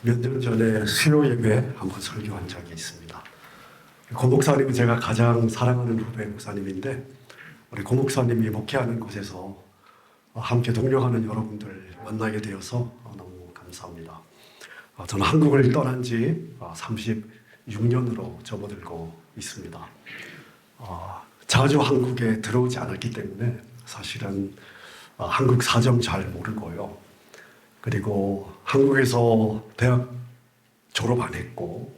몇 년 전에 수요 예배 한번 설교한 적이 있습니다. 고 목사님은 제가 가장 사랑하는 후배 목사님인데, 우리 고 목사님이 목회하는 곳에서 함께 동료하는 여러분들 만나게 되어서 너무 감사합니다. 저는 한국을 떠난 지 36년으로 접어들고 있습니다. 자주 한국에 들어오지 않았기 때문에 사실은 한국 사정 잘 모르고요. 그리고 한국에서 대학 졸업 안 했고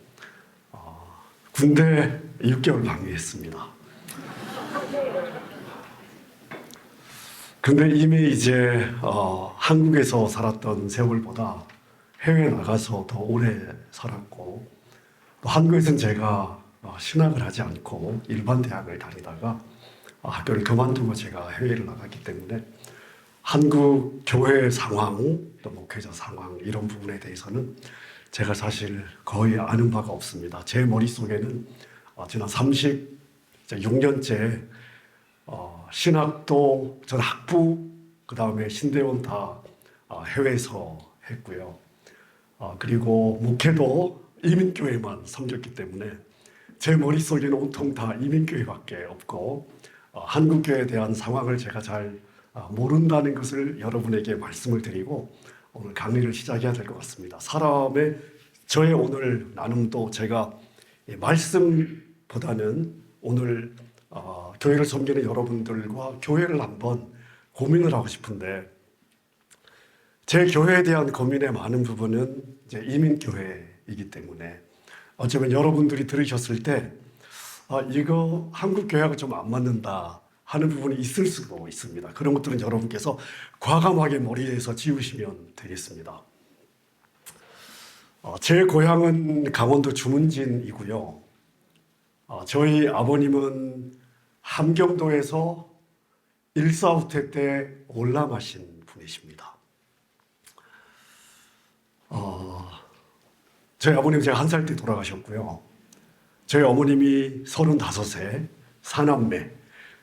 군대 6개월 방위했습니다. 근데 이미 이제 한국에서 살았던 세월보다 해외 나가서 더 오래 살았고, 또 한국에서는 제가 신학을 하지 않고 일반 대학을 다니다가 학교를 그만두고 제가 해외를 나갔기 때문에 한국 교회 상황, 또 목회자 상황 이런 부분에 대해서는 제가 사실 거의 아는 바가 없습니다. 제 머릿속에는 지난 36년째 신학도 전 학부, 그 다음에 신대원 다 해외에서 했고요. 그리고 목회도 이민교회만 섬겼기 때문에 제 머릿속에는 온통 다 이민교회밖에 없고 한국교회에 대한 상황을 제가 잘 모른다는 것을 여러분에게 말씀을 드리고 오늘 강의를 시작해야 될 것 같습니다. 저의 오늘 나눔도 제가 말씀보다는 오늘 교회를 섬기는 여러분들과 교회를 한번 고민을 하고 싶은데, 제 교회에 대한 고민의 많은 부분은 이제 이민교회이기 때문에 어쩌면 여러분들이 들으셨을 때 이거 한국 교회하고 좀 안 맞는다 하는 부분이 있을 수도 있습니다. 그런 것들은 여러분께서 과감하게 머리에서 지우시면 되겠습니다. 제 고향은 강원도 주문진이고요. 저희 아버님은 함경도에서 일사후퇴 때 올라가신 분이십니다. 저희 아버님 제가 1살 때 돌아가셨고요. 저희 어머님이 35세, 사남매.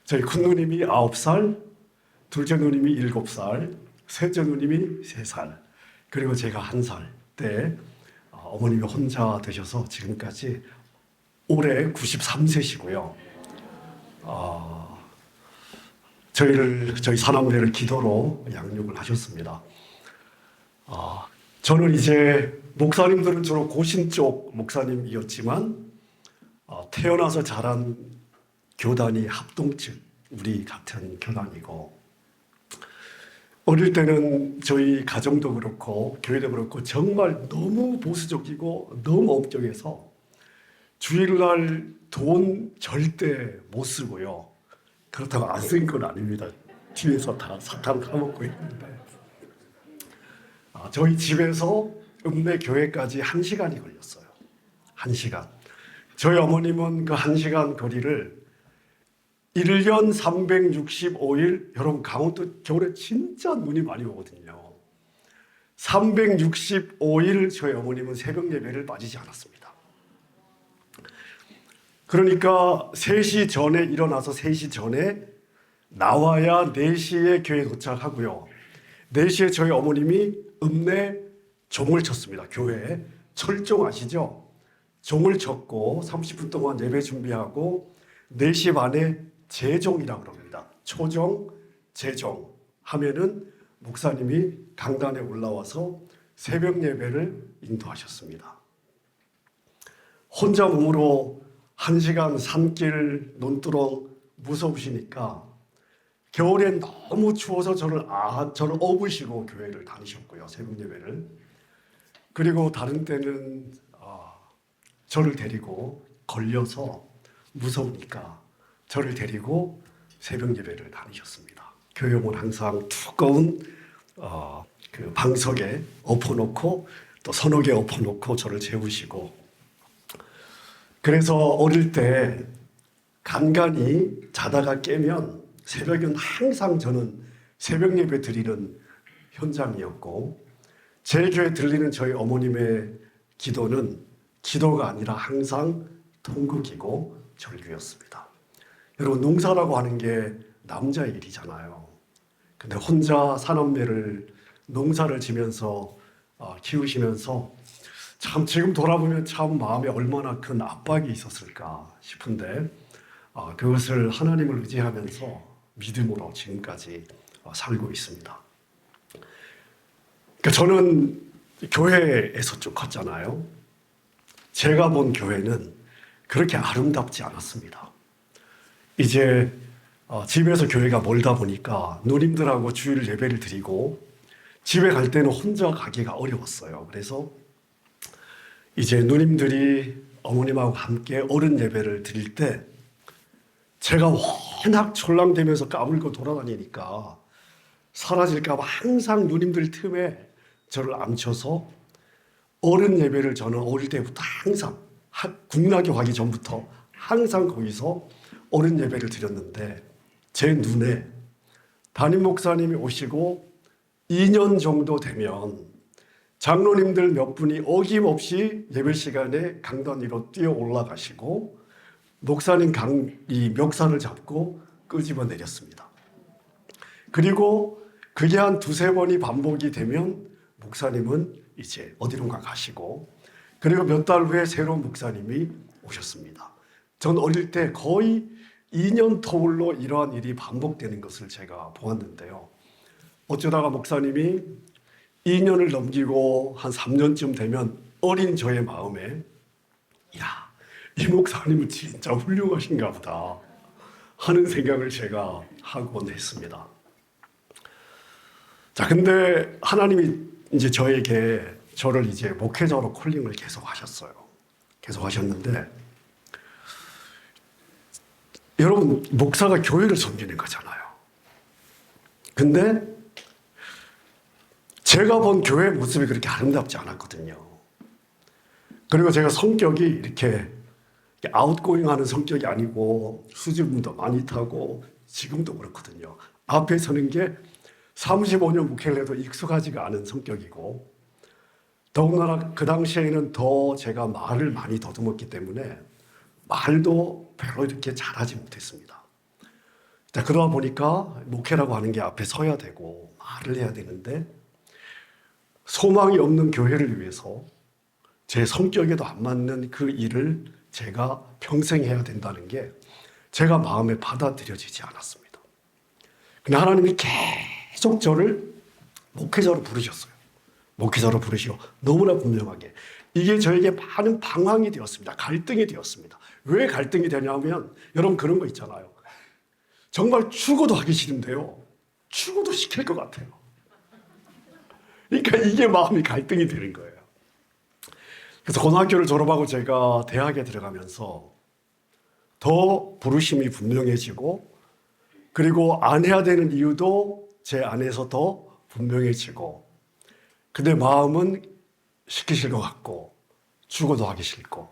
저희 큰 누님이 9살, 둘째 누님이 7살, 셋째 누님이 3살, 그리고 제가 1살 때 어머님이 혼자 되셔서 지금까지 올해 93세시고요. 저희 사남매를 기도로 양육을 하셨습니다. 저는 이제 목사님들은 주로 고신 쪽 목사님이었지만 태어나서 자란 교단이 합동측, 우리 같은 교단이고, 어릴 때는 저희 가정도 그렇고 교회도 그렇고 정말 너무 보수적이고 너무 엄격해서 주일날 돈 절대 못 쓰고요. 그렇다고 안 쓴 건 아닙니다. 뒤에서 다 사탕 까먹고 있는데, 저희 집에서 읍내 교회까지 1시간이 걸렸어요. 1시간. 저희 어머님은 그 1시간 거리를 1년 365일, 여러분 강원도 겨울에 진짜 눈이 많이 오거든요. 365일 저희 어머님은 새벽 예배를 빠지지 않았습니다. 그러니까 3시 전에 일어나서 3시 전에 나와야 4시에 교회 도착하고요. 4시에 저희 어머님이 읍내 종을 쳤습니다. 교회에. 철종 아시죠? 종을 쳤고 30분 동안 예배 준비하고 4시 반에 제종이라고 그럽니다. 초종, 제종 하면은 목사님이 강단에 올라와서 새벽 예배를 인도하셨습니다. 혼자 몸으로 1시간 산길 논두렁 무서우시니까 겨울엔 너무 추워서 저를 업으시고 교회를 다니셨고요. 새벽 예배를. 그리고 다른 때는 저를 데리고 걸려서 무서우니까 저를 데리고 새벽 예배를 다니셨습니다. 교회용은 항상 두꺼운 그 방석에 엎어놓고 또 서너 개 엎어놓고 저를 재우시고, 그래서 어릴 때 간간히 자다가 깨면 새벽은 항상 저는 새벽 예배 드리는 현장이었고, 제 교회 들리는 저희 어머님의 기도는 기도가 아니라 항상 통곡이고 절규였습니다. 여러분, 농사라고 하는 게 남자의 일이잖아요. 근데 혼자 사남매를 농사를 지면서 키우시면서 참 지금 돌아보면 참 마음에 얼마나 큰 압박이 있었을까 싶은데 그것을 하나님을 의지하면서 믿음으로 지금까지 살고 있습니다. 그러니까 저는 교회에서 쭉 컸잖아요. 제가 본 교회는 그렇게 아름답지 않았습니다. 이제 집에서 교회가 멀다 보니까 누님들하고 주일 예배를 드리고 집에 갈 때는 혼자 가기가 어려웠어요. 그래서 이제 누님들이 어머님하고 함께 어른 예배를 드릴 때 제가 워낙 졸랑대면서 까불고 돌아다니니까 사라질까 봐 항상 누님들 틈에 저를 앉혀서 어른 예배를 저는 어릴 때부터 항상 국락교 가기 전부터 항상 거기서 어른 예배를 드렸는데 제 눈에 담임 목사님이 오시고 2년 정도 되면 장로님들 몇 분이 어김없이 예배 시간에 강단 위로 뛰어 올라가시고 목사님 이 멱살을 잡고 끄집어 내렸습니다. 그리고 그게 한 두세 번이 반복이 되면 목사님은 이제 어디론가 가시고 그리고 몇 달 후에 새로운 목사님이 오셨습니다. 전 어릴 때 거의 2년 터울로 이러한 일이 반복되는 것을 제가 보았는데요. 어쩌다가 목사님이 2년을 넘기고 한 3년쯤 되면 어린 저의 마음에 야, 이 목사님은 진짜 훌륭하신가 보다 하는 생각을 제가 하곤 했습니다. 자, 근데 하나님이 이제 저를 이제 목회자로 콜링을 계속 하셨어요. 계속 하셨는데 여러분, 목사가 교회를 섬기는 거잖아요. 근데 제가 본 교회 모습이 그렇게 아름답지 않았거든요. 그리고 제가 성격이 이렇게 아웃고잉하는 성격이 아니고 수줍음도 많이 타고 지금도 그렇거든요. 앞에 서는 게 35년 목회를 해도 익숙하지가 않은 성격이고 더군다나 그 당시에는 더 제가 말을 많이 더듬었기 때문에 말도 별로 이렇게 잘하지 못했습니다. 그러다 보니까 목회라고 하는 게 앞에 서야 되고 말을 해야 되는데 소망이 없는 교회를 위해서 제 성격에도 안 맞는 그 일을 제가 평생 해야 된다는 게 제가 마음에 받아들여지지 않았습니다. 근데 하나님이 계속 저를 목회자로 부르셨어요. 목회자로 부르시고 너무나 분명하게 이게 저에게 많은 방황이 되었습니다. 갈등이 되었습니다. 왜 갈등이 되냐면 여러분 그런 거 있잖아요. 정말 죽어도 하기 싫은데요. 죽어도 시킬 것 같아요. 그러니까 이게 마음이 갈등이 되는 거예요. 그래서 고등학교를 졸업하고 제가 대학에 들어가면서 더 부르심이 분명해지고 그리고 안 해야 되는 이유도 제 안에서 더 분명해지고 근데 마음은 시키실 것 같고 죽어도 하기 싫고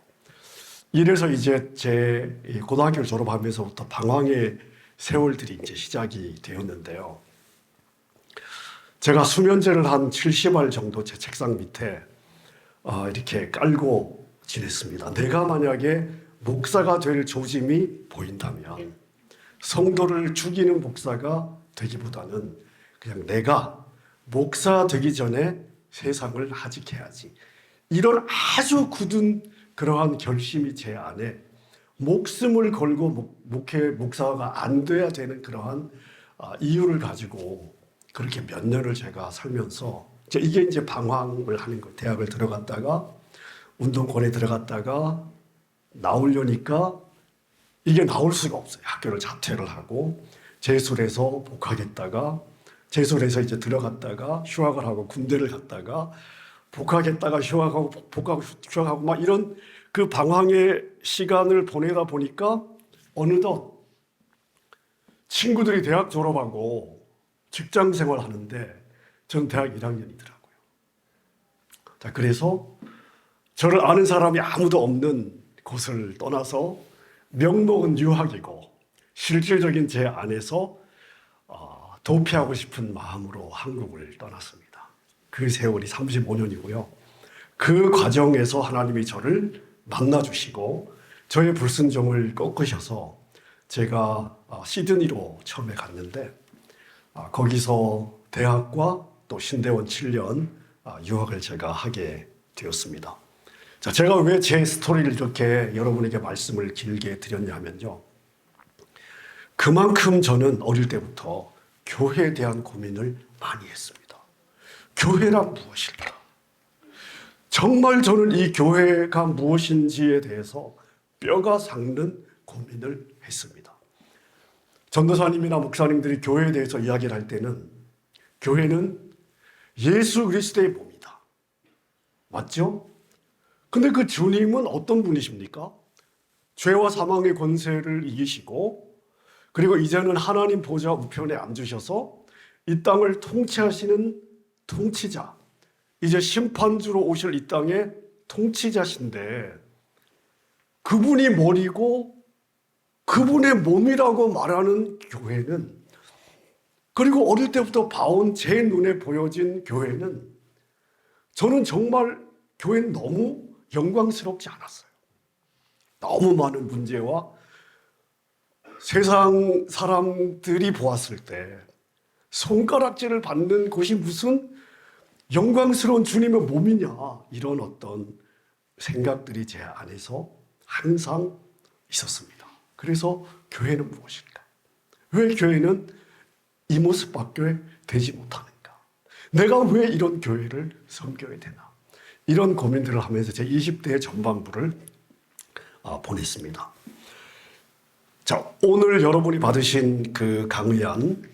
이래서 이제 제 고등학교를 졸업하면서부터 방황의 세월들이 이제 시작이 되었는데요. 제가 수면제를 한 70알 정도 제 책상 밑에 이렇게 깔고 지냈습니다. 내가 만약에 목사가 될 조짐이 보인다면 성도를 죽이는 목사가 되기보다는 그냥 내가 목사 되기 전에 세상을 하직해야지. 이런 아주 굳은 그러한 결심이 제 안에 목숨을 걸고 목사가 안 돼야 되는 그러한 이유를 가지고 그렇게 몇 년을 제가 살면서 이게 이제 방황을 하는 거예요. 대학을 들어갔다가 운동권에 들어갔다가 나오려니까 이게 나올 수가 없어요. 학교를 자퇴를 하고 재수해서 복학했다가 재수해서 이제 들어갔다가 휴학을 하고 군대를 갔다가 복학했다가 휴학하고 복학하고 휴학하고 막 이런 그 방황의 시간을 보내다 보니까 어느덧 친구들이 대학 졸업하고 직장 생활하는데 전 대학 1학년이더라고요. 자, 그래서 저를 아는 사람이 아무도 없는 곳을 떠나서 명목은 유학이고 실질적인 제 안에서 도피하고 싶은 마음으로 한국을 떠났습니다. 그 세월이 35년이고요. 그 과정에서 하나님이 저를 만나주시고 저의 불순종을 꺾으셔서 제가 시드니로 처음에 갔는데 거기서 대학과 또 신대원 7년 유학을 제가 하게 되었습니다. 자, 제가 왜 제 스토리를 이렇게 여러분에게 말씀을 길게 드렸냐 하면요. 그만큼 저는 어릴 때부터 교회에 대한 고민을 많이 했습니다. 교회란 무엇일까? 정말 저는 이 교회가 무엇인지에 대해서 뼈가 삭는 고민을 했습니다. 전도사님이나 목사님들이 교회에 대해서 이야기를 할 때는 교회는 예수 그리스도의 몸이다. 맞죠? 근데 그 주님은 어떤 분이십니까? 죄와 사망의 권세를 이기시고 그리고 이제는 하나님 보좌 우편에 앉으셔서 이 땅을 통치하시는 통치자, 이제 심판주로 오실 이 땅의 통치자신데 그분이 머리고 그분의 몸이라고 말하는 교회는, 그리고 어릴 때부터 봐온 제 눈에 보여진 교회는, 저는 정말 교회는 너무 영광스럽지 않았어요. 너무 많은 문제와 세상 사람들이 보았을 때 손가락질을 받는 곳이 무슨 영광스러운 주님의 몸이냐, 이런 어떤 생각들이 제 안에서 항상 있었습니다. 그래서 교회는 무엇일까? 왜 교회는 이 모습밖에 되지 못하는가? 내가 왜 이런 교회를 섬겨야 되나? 이런 고민들을 하면서 제 20대의 전반부를 보냈습니다. 자, 오늘 여러분이 받으신 그 강의한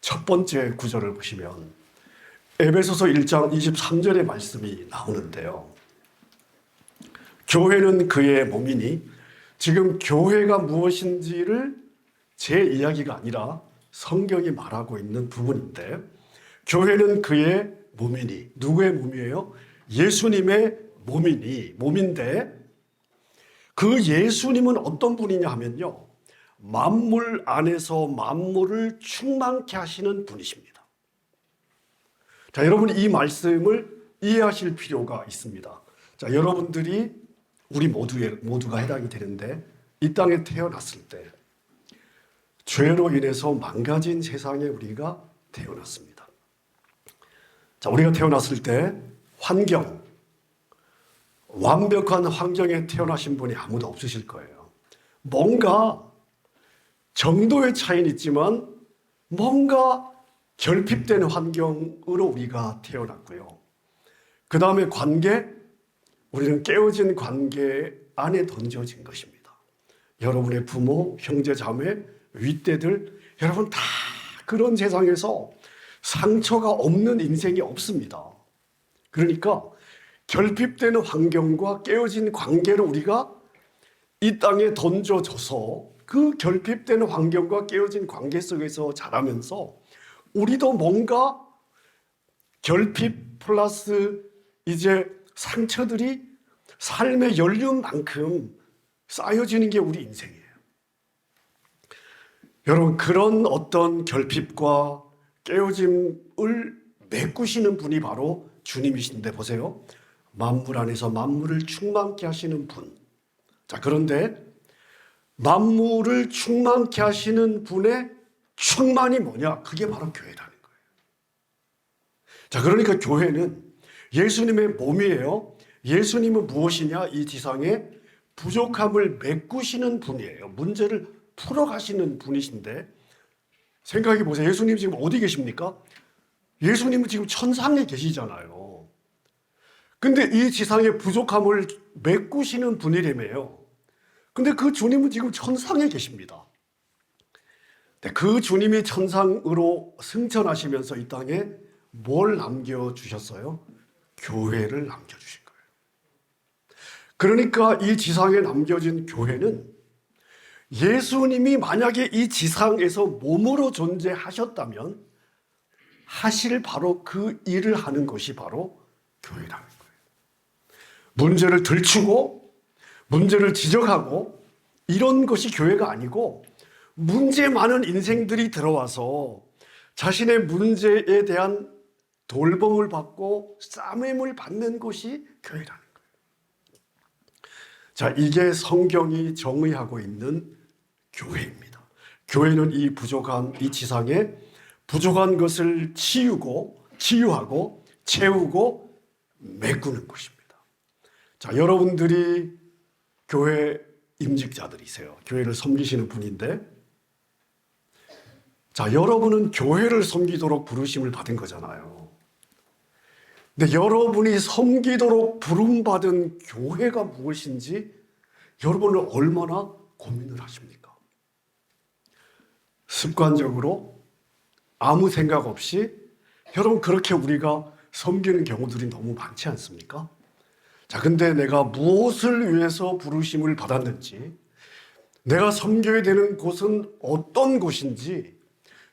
첫 번째 구절을 보시면 에베소서 1장 23절의 말씀이 나오는데요. 교회는 그의 몸이니, 지금 교회가 무엇인지를 제 이야기가 아니라 성경이 말하고 있는 부분인데, 교회는 그의 몸이니, 누구의 몸이에요? 예수님의 몸인데, 그 예수님은 어떤 분이냐 하면요, 만물 안에서 만물을 충만케 하시는 분이십니다. 자, 여러분 이 말씀을 이해하실 필요가 있습니다. 자, 여러분들이 우리 모두가 해당이 되는데, 이 땅에 태어났을 때 죄로 인해서 망가진 세상에 우리가 태어났습니다. 자, 우리가 태어났을 때 완벽한 환경에 태어나신 분이 아무도 없으실 거예요. 뭔가 정도의 차이는 있지만 뭔가 결핍된 환경으로 우리가 태어났고요. 그 다음에 우리는 깨어진 관계 안에 던져진 것입니다. 여러분의 부모, 형제, 자매, 윗대들, 여러분 다 그런 세상에서 상처가 없는 인생이 없습니다. 그러니까 결핍되는 환경과 깨어진 관계로 우리가 이 땅에 던져져서 그 결핍되는 환경과 깨어진 관계 속에서 자라면서 우리도 뭔가 결핍 플러스 이제 상처들이 삶의 연륜만큼 쌓여지는 게 우리 인생이에요. 여러분, 그런 어떤 결핍과 깨어짐을 메꾸시는 분이 바로 주님이신데, 보세요. 만물 안에서 만물을 충만케 하시는 분. 자, 그런데 만물을 충만케 하시는 분의 충만이 뭐냐? 그게 바로 교회라는 거예요. 자, 그러니까 교회는 예수님의 몸이에요. 예수님은 무엇이냐? 이 지상에 부족함을 메꾸시는 분이에요. 문제를 풀어가시는 분이신데, 생각해 보세요. 예수님 지금 어디 계십니까? 예수님은 지금 천상에 계시잖아요. 근데 이 지상의 부족함을 메꾸시는 분이라며요. 근데 그 주님은 지금 천상에 계십니다. 그 주님이 천상으로 승천하시면서 이 땅에 뭘 남겨주셨어요? 교회를 남겨주신 거예요. 그러니까 이 지상에 남겨진 교회는 예수님이 만약에 이 지상에서 몸으로 존재하셨다면 하실 바로 그 일을 하는 것이 바로 교회라는 거예요. 문제를 들추고 문제를 지적하고 이런 것이 교회가 아니고, 문제 많은 인생들이 들어와서 자신의 문제에 대한 돌봄을 받고 싸매임을 받는 것이 교회라는 거예요. 자, 이게 성경이 정의하고 있는 교회입니다. 교회는 이 부족한, 이 지상에 부족한 것을 치유하고 채우고 메꾸는 것입니다. 자, 여러분들이 교회 임직자들이세요. 교회를 섬기시는 분인데, 자, 여러분은 교회를 섬기도록 부르심을 받은 거잖아요. 근데 여러분이 섬기도록 부름받은 교회가 무엇인지 여러분은 얼마나 고민을 하십니까? 습관적으로 아무 생각 없이 여러분 그렇게 우리가 섬기는 경우들이 너무 많지 않습니까? 자, 근데 내가 무엇을 위해서 부르심을 받았는지, 내가 섬겨야 되는 곳은 어떤 곳인지,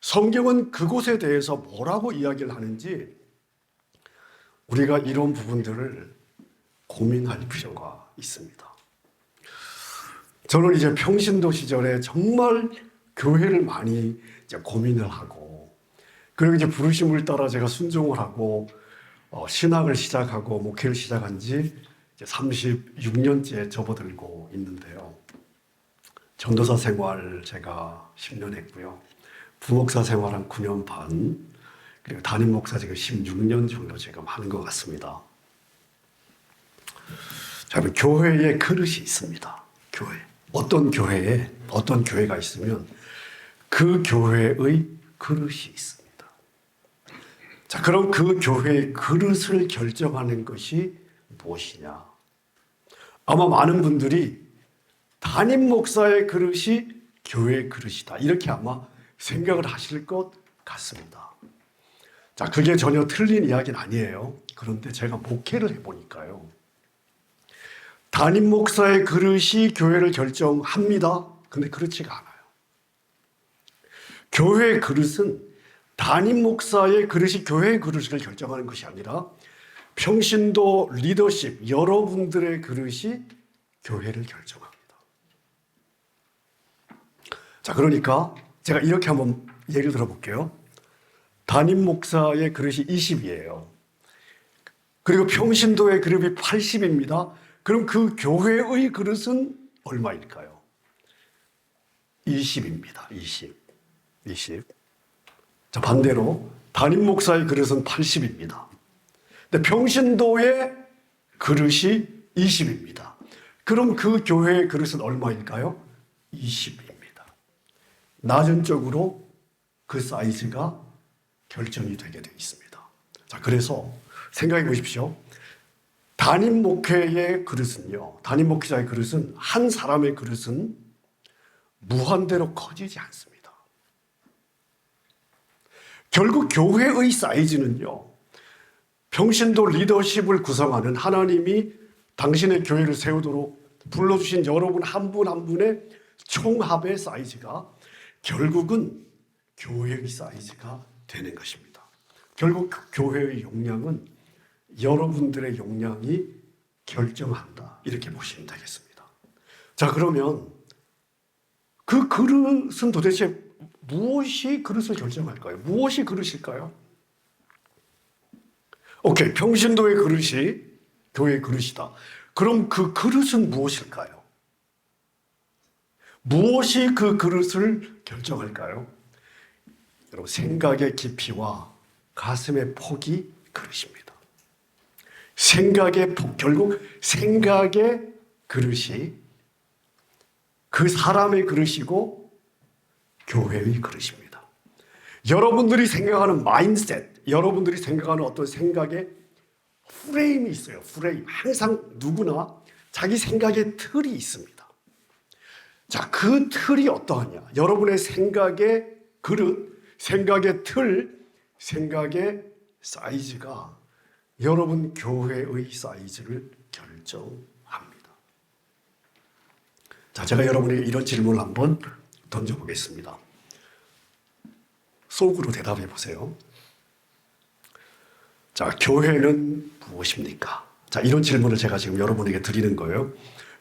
성경은 그곳에 대해서 뭐라고 이야기를 하는지 우리가 이런 부분들을 고민할 필요가 있습니다. 저는 이제 평신도 시절에 정말 교회를 많이 이제 고민을 하고, 그리고 이제 부르심을 따라 제가 순종을 하고 신학을 시작하고 목회를 시작한 지 이제 36년째 접어들고 있는데요. 전도사 생활 제가 10년 했고요. 부목사 생활 한 9년 반, 그리고 담임 목사 지금 16년 정도 지금 하는 것 같습니다. 자, 교회에 그릇이 있습니다. 교회. 어떤 교회에 어떤 교회가 있으면 그 교회의 그릇이 있습니다. 자, 그럼 그 교회의 그릇을 결정하는 것이 무엇이냐? 아마 많은 분들이 담임 목사의 그릇이 교회의 그릇이다, 이렇게 아마 생각을 하실 것 같습니다. 자, 그게 전혀 틀린 이야기는 아니에요. 그런데 제가 목회를 해보니까요, 담임 목사의 그릇이 교회를 결정합니다. 근데 그렇지가 않아요. 교회의 그릇은 담임 목사의 그릇이 교회의 그릇을 결정하는 것이 아니라 평신도 리더십, 여러분들의 그릇이 교회를 결정합니다. 자, 그러니까 제가 이렇게 한번 예를 들어볼게요. 담임 목사의 그릇이 20이에요. 그리고 평신도의 그릇이 80입니다. 그럼 그 교회의 그릇은 얼마일까요? 20입니다. 20. 자, 반대로 담임 목사의 그릇은 80입니다. 근데 평신도의 그릇이 20입니다. 그럼 그 교회의 그릇은 얼마일까요? 20입니다. 낮은 쪽으로 그 사이즈가 결정이 되게 되어 있습니다. 자, 그래서 생각해 보십시오. 담임 목회의 그릇은요, 담임 목회자의 그릇은, 한 사람의 그릇은 무한대로 커지지 않습니다. 결국 교회의 사이즈는요, 평신도 리더십을 구성하는 하나님이 당신의 교회를 세우도록 불러주신 여러분 한 분 한 분의 총합의 사이즈가 결국은 교회의 사이즈가 되는 것입니다. 결국 교회의 용량은 여러분들의 용량이 결정한다, 이렇게 보시면 되겠습니다. 자, 그러면 그 그릇은 도대체 무엇이 그릇을 결정할까요? 무엇이 그릇일까요? 오케이, 평신도의 그릇이 교회의 그릇이다. 그럼 그 그릇은 무엇일까요? 무엇이 그 그릇을 결정할까요? 여러분, 생각의 깊이와 가슴의 폭이 그릇입니다. 생각의 폭, 결국 생각의 그릇이 그 사람의 그릇이고 교회의 그릇입니다. 여러분들이 생각하는 마인드셋, 여러분들이 생각하는 어떤 생각의 프레임이 있어요. 프레임. 항상 누구나 자기 생각의 틀이 있습니다. 자, 그 틀이 어떠하냐? 여러분의 생각의 그릇, 생각의 틀, 생각의 사이즈가 여러분 교회의 사이즈를 결정합니다. 자, 제가 여러분에게 이런 질문을 한번 던져보겠습니다. 속으로 대답해 보세요. 자, 교회는 무엇입니까? 자, 이런 질문을 제가 지금 여러분에게 드리는 거예요.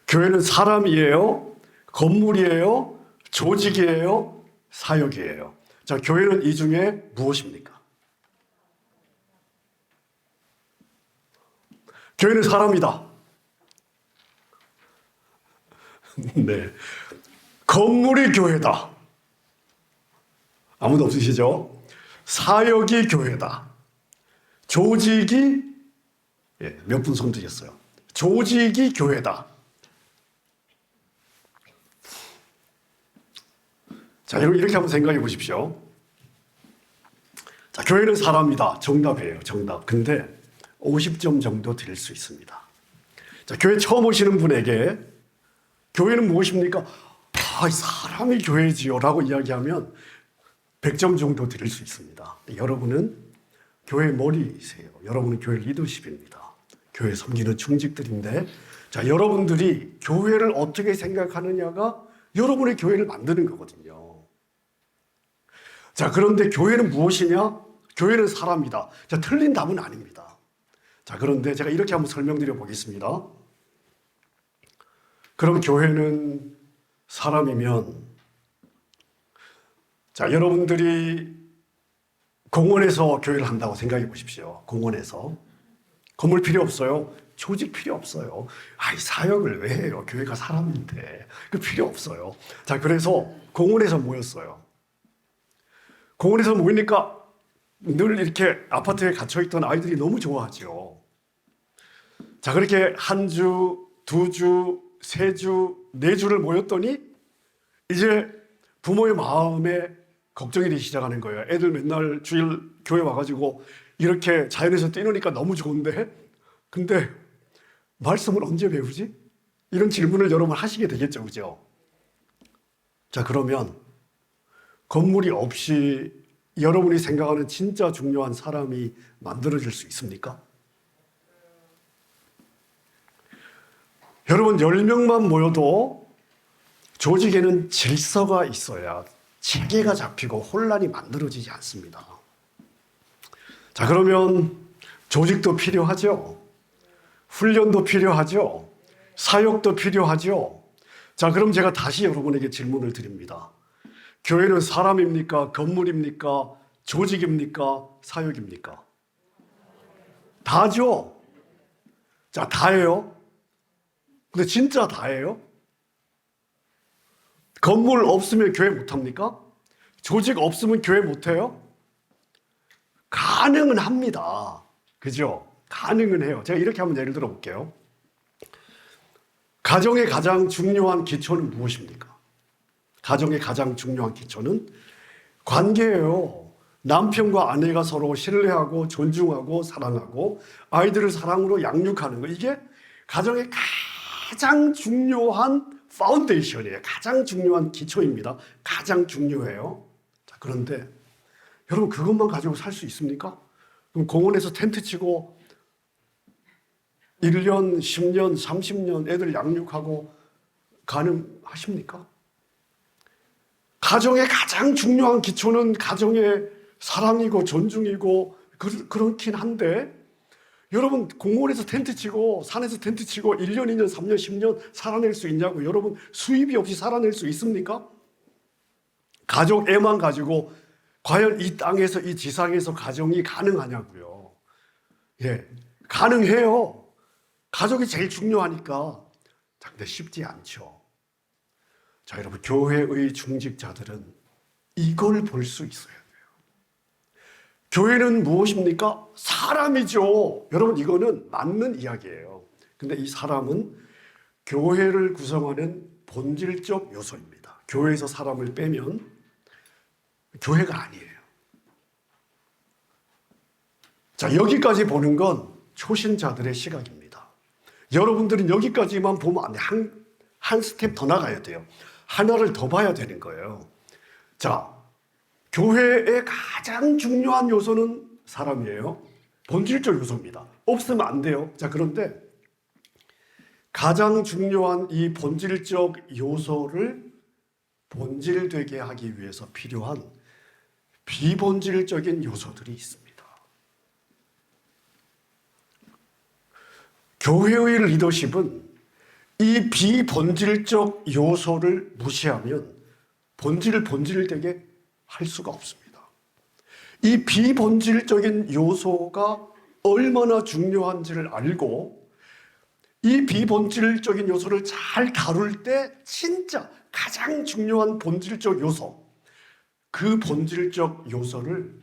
교회는 사람이에요? 건물이에요? 조직이에요? 사역이에요? 자, 교회는 이 중에 무엇입니까? 교회는 사람이다. 네. 건물이 교회다. 아무도 없으시죠? 사역이 교회다. 조직이, 몇 분 손 드셨어요? 조직이 교회다. 자, 여러분 이렇게 한번 생각해 보십시오. 자, 교회는 사람이다. 정답이에요. 정답. 근데 50점 정도 드릴 수 있습니다. 자, 교회 처음 오시는 분에게 교회는 무엇입니까? 아, 사람이 교회지요 라고 이야기하면 100점 정도 드릴 수 있습니다. 여러분은 교회 머리이세요. 여러분은 교회 리더십입니다. 교회 섬기는 충직들인데, 자, 여러분들이 교회를 어떻게 생각하느냐가 여러분의 교회를 만드는 거거든요. 자, 그런데 교회는 무엇이냐? 교회는 사람이다. 자, 틀린 답은 아닙니다. 자, 그런데 제가 이렇게 한번 설명드려 보겠습니다. 그럼 교회는 사람이면, 자, 여러분들이 공원에서 교회를 한다고 생각해 보십시오. 공원에서. 건물 필요 없어요. 조직 필요 없어요. 아이, 사역을 왜 해요? 교회가 사람인데. 그 필요 없어요. 자, 그래서 공원에서 모였어요. 공원에서 모이니까 늘 이렇게 아파트에 갇혀있던 아이들이 너무 좋아하죠. 자, 그렇게 한 주, 두 주, 세 주, 네 주를 모였더니 이제 부모의 마음에 걱정이 되기 시작하는 거예요. 애들 맨날 주일 교회 와가지고 이렇게 자연에서 뛰노니까 너무 좋은데, 근데 말씀을 언제 배우지? 이런 질문을 여러분 하시게 되겠죠, 그죠? 자, 그러면 건물이 없이 여러분이 생각하는 진짜 중요한 사람이 만들어질 수 있습니까? 여러분, 10명만 모여도 조직에는 질서가 있어야 체계가 잡히고 혼란이 만들어지지 않습니다. 자, 그러면 조직도 필요하죠. 훈련도 필요하죠. 사역도 필요하죠. 자, 그럼 제가 다시 여러분에게 질문을 드립니다. 교회는 사람입니까? 건물입니까? 조직입니까? 사역입니까? 다죠. 자, 다예요. 근데 진짜 다예요? 건물 없으면 교회 못합니까? 조직 없으면 교회 못해요? 가능은 합니다. 그죠? 가능은 해요. 제가 이렇게 한번 예를 들어 볼게요. 가정의 가장 중요한 기초는 무엇입니까? 가정의 가장 중요한 기초는 관계예요. 남편과 아내가 서로 신뢰하고 존중하고 사랑하고 아이들을 사랑으로 양육하는 거. 이게 가정의 가장 중요한 파운데이션이에요. 가장 중요한 기초입니다. 가장 중요해요. 자, 그런데 여러분 그것만 가지고 살 수 있습니까? 그럼 공원에서 텐트 치고 1년, 10년, 30년 애들 양육하고 가능하십니까? 가정의 가장 중요한 기초는 가정의 사랑이고 존중이고 그렇긴 한데 여러분 공원에서 텐트 치고 산에서 텐트 치고 1년, 2년, 3년, 10년 살아낼 수 있냐고. 여러분 수입이 없이 살아낼 수 있습니까? 가족 애만 가지고 과연 이 땅에서 이 지상에서 가정이 가능하냐고요. 예, 가능해요. 가족이 제일 중요하니까. 자, 근데 쉽지 않죠. 자, 여러분 교회의 중직자들은 이걸 볼 수 있어야 돼요. 교회는 무엇입니까? 사람이죠. 여러분 이거는 맞는 이야기예요. 근데 이 사람은 교회를 구성하는 본질적 요소입니다. 교회에서 사람을 빼면 교회가 아니에요. 자, 여기까지 보는 건 초신자들의 시각입니다. 여러분들은 여기까지만 보면 안 돼요. 한 스텝 더 나가야 돼요. 하나를 더 봐야 되는 거예요. 자, 교회의 가장 중요한 요소는 사람이에요. 본질적 요소입니다. 없으면 안 돼요. 자, 그런데 가장 중요한 이 본질적 요소를 본질되게 하기 위해서 필요한 비본질적인 요소들이 있습니다. 교회의 리더십은 이 비본질적 요소를 무시하면 본질을 본질되게 할 수가 없습니다. 이 비본질적인 요소가 얼마나 중요한지를 알고 이 비본질적인 요소를 잘 다룰 때 진짜 가장 중요한 본질적 요소, 그 본질적 요소를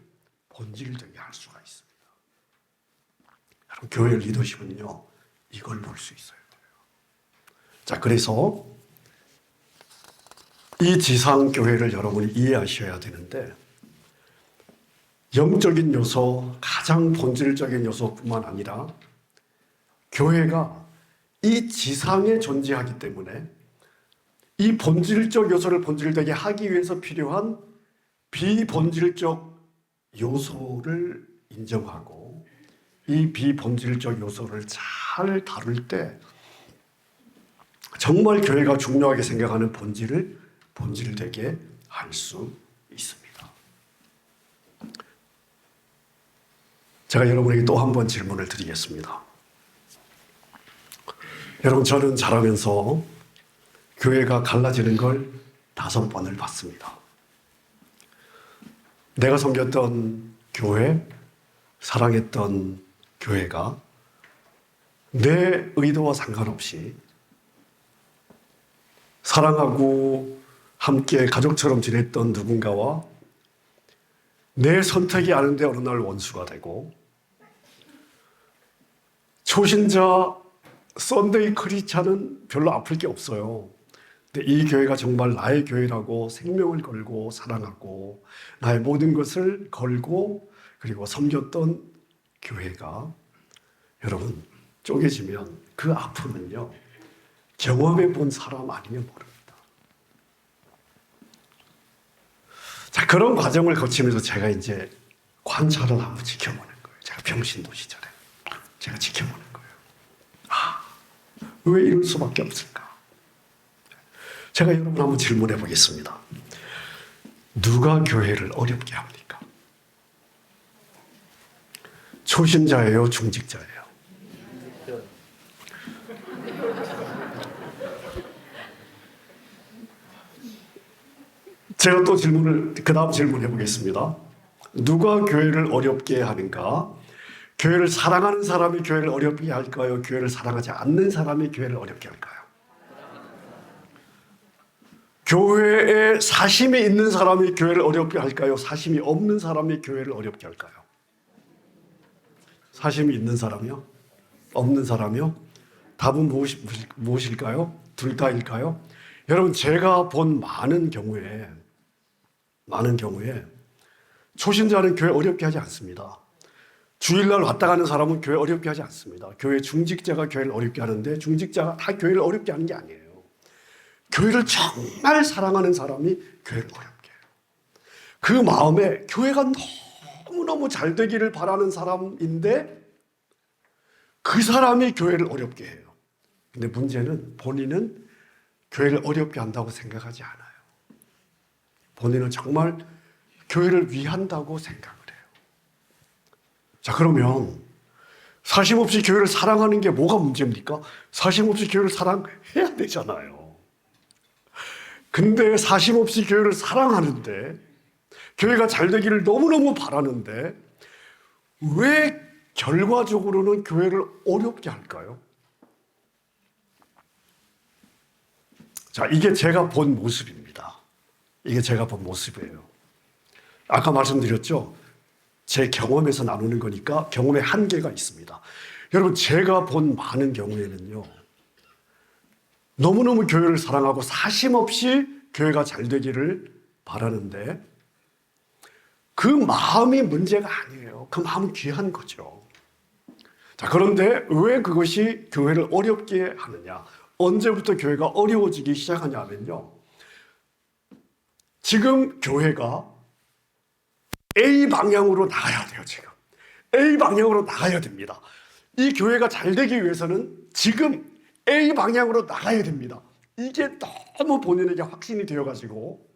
본질되게 할 수가 있습니다. 여러분, 교회 리더십은요, 이걸 볼 수 있어요. 자, 그래서 이 지상교회를 여러분이 이해하셔야 되는데, 영적인 요소, 가장 본질적인 요소뿐만 아니라 교회가 이 지상에 존재하기 때문에 이 본질적 요소를 본질되게 하기 위해서 필요한 비본질적 요소를 인정하고 이 비본질적 요소를 잘 다룰 때 정말 교회가 중요하게 생각하는 본질을 본질되게 할 수 있습니다. 제가 여러분에게 또 한 번 질문을 드리겠습니다. 여러분, 저는 자라면서 교회가 갈라지는 걸 5번을 봤습니다. 내가 섬겼던 교회, 사랑했던 교회가 내 의도와 상관없이 사랑하고 함께 가족처럼 지냈던 누군가와 내 선택이 아닌데 어느 날 원수가 되고, 초신자 썬데이 크리스찬은 별로 아플 게 없어요. 근데 이 교회가 정말 나의 교회라고 생명을 걸고 사랑하고 나의 모든 것을 걸고 그리고 섬겼던 교회가 여러분 쪼개지면 그 아픔은요, 경험해 본 사람 아니면 모릅니다. 자, 그런 과정을 거치면서 제가 이제 관찰을 한번 지켜보는 거예요. 제가 병신도 시절에 제가 지켜보는 거예요. 왜 이럴 수밖에 없을까? 제가 여러분 한번 질문해 보겠습니다. 누가 교회를 어렵게 합니까? 초신자예요, 중직자예요? 제가 또 그 다음 질문해 보겠습니다. 누가 교회를 어렵게 하는가? 교회를 사랑하는 사람이 교회를 어렵게 할까요? 교회를 사랑하지 않는 사람이 교회를 어렵게 할까요? 교회에 사심이 있는 사람이 교회를 어렵게 할까요? 사심이 없는 사람이 교회를 어렵게 할까요? 사심이 있는 사람이요? 없는 사람이요? 답은 무엇일까요? 둘 다일까요? 여러분, 제가 본 많은 경우에 초신자는 교회 어렵게 하지 않습니다. 주일날 왔다 가는 사람은 교회 어렵게 하지 않습니다. 교회 중직자가 교회를 어렵게 하는데 중직자가 다 교회를 어렵게 하는 게 아니에요. 교회를 정말 사랑하는 사람이 교회를 어렵게 해요. 그 마음에 교회가 너무너무 잘 되기를 바라는 사람인데 그 사람이 교회를 어렵게 해요. 근데 문제는 본인은 교회를 어렵게 한다고 생각하지 않아요. 본인은 정말 교회를 위한다고 생각을 해요. 자, 그러면 사심 없이 교회를 사랑하는 게 뭐가 문제입니까? 사심 없이 교회를 사랑해야 되잖아요. 근데 사심 없이 교회를 사랑하는데, 교회가 잘 되기를 너무너무 바라는데 왜 결과적으로는 교회를 어렵게 할까요? 자, 이게 제가 본 모습입니다. 이게 제가 본 모습이에요. 아까 말씀드렸죠? 제 경험에서 나누는 거니까 경험의 한계가 있습니다. 여러분, 제가 본 많은 경우에는요, 너무너무 교회를 사랑하고 사심 없이 교회가 잘 되기를 바라는데 그 마음이 문제가 아니에요. 그 마음은 귀한 거죠. 자, 그런데 왜 그것이 교회를 어렵게 하느냐? 언제부터 교회가 어려워지기 시작하냐면요, 지금 교회가 A 방향으로 나가야 돼요. 지금 A 방향으로 나가야 됩니다. 이 교회가 잘 되기 위해서는 지금 A 방향으로 나가야 됩니다. 이게 너무 본인에게 확신이 되어가지고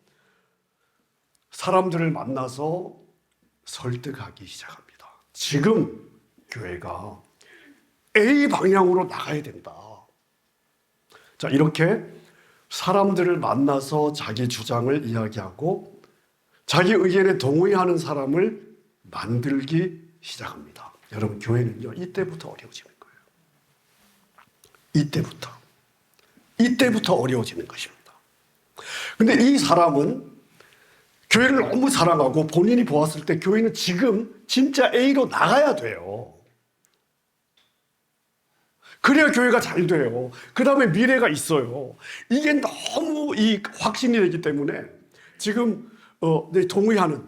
사람들을 만나서 설득하기 시작합니다. 지금 교회가 A 방향으로 나가야 된다. 자, 이렇게 사람들을 만나서 자기 주장을 이야기하고 자기 의견에 동의하는 사람을 만들기 시작합니다. 여러분, 교회는요, 이때부터 어려워지는 거예요. 이때부터 어려워지는 것입니다. 근데 이 사람은 교회를 너무 사랑하고 본인이 보았을 때 교회는 지금 진짜 A로 나가야 돼요. 그래야 교회가 잘 돼요. 그 다음에 미래가 있어요. 이게 너무 이 확신이 되기 때문에 지금 동의하는,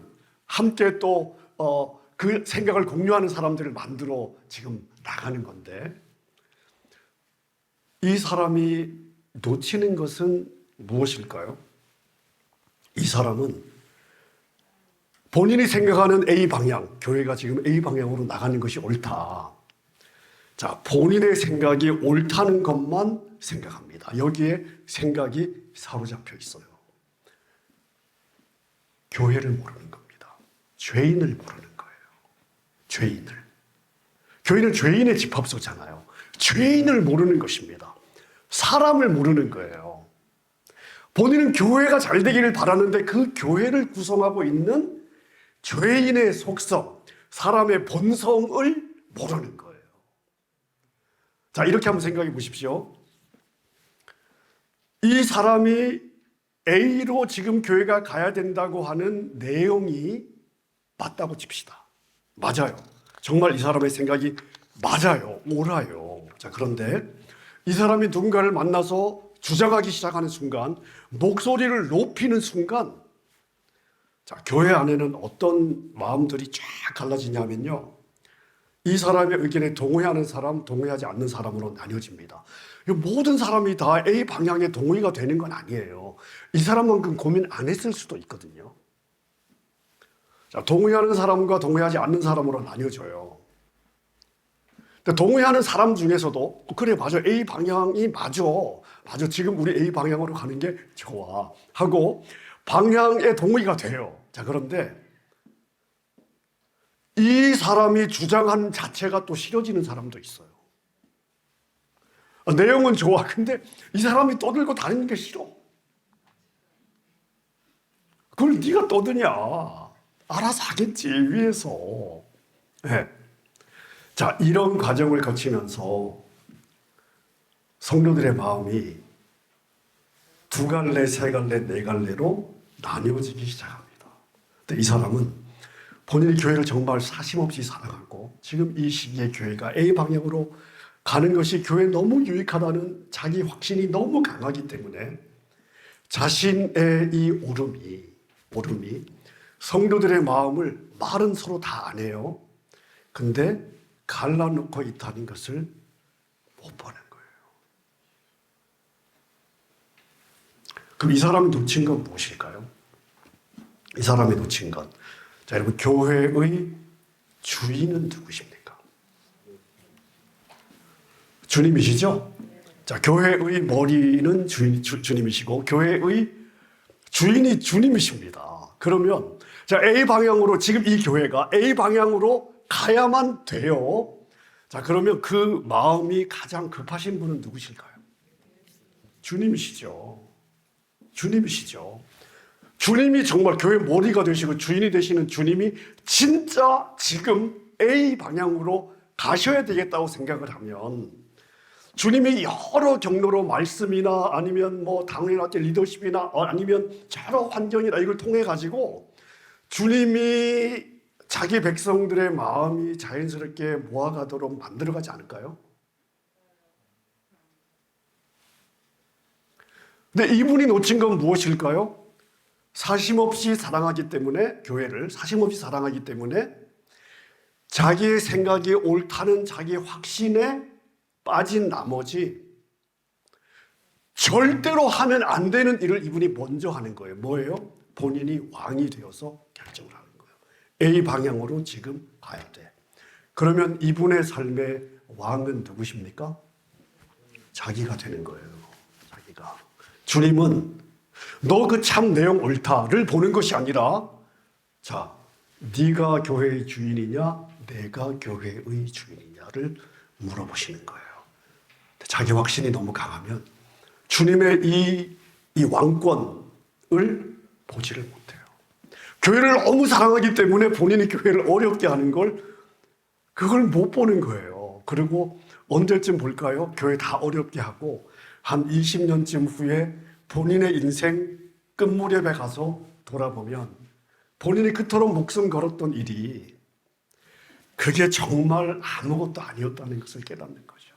함께 또 그 생각을 공유하는 사람들을 만들어 지금 나가는 건데, 이 사람이 놓치는 것은 무엇일까요? 이 사람은 본인이 생각하는 A 방향, 교회가 지금 A 방향으로 나가는 것이 옳다. 자, 본인의 생각이 옳다는 것만 생각합니다. 여기에 생각이 사로잡혀 있어요. 교회를 모르는 겁니다. 죄인을 모르는 거예요. 죄인을. 교회는 죄인의 집합소잖아요. 죄인을 모르는 것입니다. 사람을 모르는 거예요. 본인은 교회가 잘 되기를 바라는데 그 교회를 구성하고 있는 죄인의 속성, 사람의 본성을 모르는 거예요. 자, 이렇게 한번 생각해 보십시오. 이 사람이 A로 지금 교회가 가야 된다고 하는 내용이 맞다고 칩시다. 맞아요. 정말 이 사람의 생각이 맞아요. 옳아요. 자, 그런데 이 사람이 누군가를 만나서 주장하기 시작하는 순간, 목소리를 높이는 순간, 자, 교회 안에는 어떤 마음들이 쫙 갈라지냐면요, 이 사람의 의견에 동의하는 사람, 동의하지 않는 사람으로 나뉘어집니다. 모든 사람이 다 A 방향에 동의가 되는 건 아니에요. 이 사람만큼 고민 안 했을 수도 있거든요. 자, 동의하는 사람과 동의하지 않는 사람으로 나뉘어져요. 동의하는 사람 중에서도 그래, 맞아, A 방향이 맞아, 지금 우리 A 방향으로 가는 게 좋아 하고 방향에 동의가 돼요. 자, 그런데 이 사람이 주장하는 자체가 또 싫어지는 사람도 있어요. 내용은 좋아, 근데 이 사람이 떠들고 다니는 게 싫어. 그걸 네가 떠드냐, 알아서 하겠지, 위에서. 네. 자, 이런 과정을 거치면서 성도들의 마음이 두 갈래, 세 갈래, 네 갈래로 나뉘어지기 시작합니다. 근데 이 사람은 본인이 교회를 정말 사심없이 사랑하고 지금 이 시기에 교회가 A 방향으로 가는 것이 교회에 너무 유익하다는 자기 확신이 너무 강하기 때문에 자신의 이 오름이 성도들의 마음을 말은 서로 다 안 해요. 근데 갈라놓고 있다는 것을 못 보는 거예요. 그럼 이 사람이 놓친 건 무엇일까요? 이 사람이 놓친 건, 자, 여러분, 교회의 주인은 누구십니까? 주님이시죠? 자, 교회의 머리는 주님이시고 교회의 주인이 주님이십니다. 그러면 자, A 방향으로, 지금 이 교회가 A 방향으로 가야만 돼요. 자, 그러면 그 마음이 가장 급하신 분은 누구실까요? 주님이시죠. 주님이 정말 교회 머리가 되시고 주인이 되시는 주님이 진짜 지금 A 방향으로 가셔야 되겠다고 생각을 하면, 주님이 여러 경로로 말씀이나 아니면 뭐 당연하게 리더십이나 아니면 여러 환경이나 이걸 통해 가지고 주님이 자기 백성들의 마음이 자연스럽게 모아가도록 만들어가지 않을까요? 근데 이분이 놓친 건 무엇일까요? 사심없이 사랑하기 때문에, 교회를 사심없이 사랑하기 때문에 자기의 생각이 옳다는 자기 확신에 빠진 나머지 절대로 하면 안 되는 일을 이분이 먼저 하는 거예요. 뭐예요? 본인이 왕이 되어서 결정을 하는 거예요. A 방향으로 지금 가야 돼. 그러면 이분의 삶의 왕은 누구십니까? 자기가 되는 거예요. 자기가. 주님은 너 그 참 내용 옳다를 보는 것이 아니라, 자, 네가 교회의 주인이냐, 내가 교회의 주인이냐를 물어보시는 거예요. 자기 확신이 너무 강하면 주님의 이 왕권을 보지를 못해요. 교회를 너무 사랑하기 때문에 본인이 교회를 어렵게 하는 그걸 못 보는 거예요. 그리고 언제쯤 볼까요? 교회 다 어렵게 하고 한 20년쯤 후에 본인의 인생 끝무렵에 가서 돌아보면 본인이 그토록 목숨 걸었던 일이 그게 정말 아무것도 아니었다는 것을 깨닫는 거죠.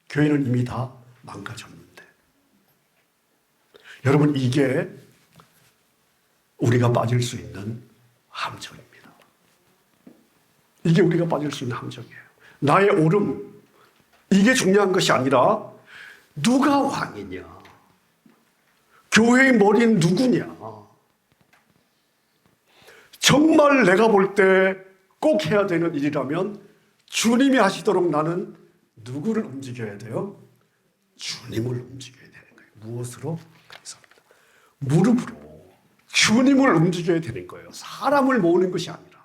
교회는 이미 다 망가졌는데. 여러분, 이게 우리가 빠질 수 있는 함정입니다. 이게 우리가 빠질 수 있는 함정이에요. 나의 오름, 이게 중요한 것이 아니라 누가 왕이냐, 교회의 머리는 누구냐, 정말 내가 볼 때 꼭 해야 되는 일이라면 주님이 하시도록 나는 누구를 움직여야 돼요? 주님을 움직여야 되는 거예요. 무엇으로? 감사합니다. 무릎으로 주님을 움직여야 되는 거예요. 사람을 모으는 것이 아니라.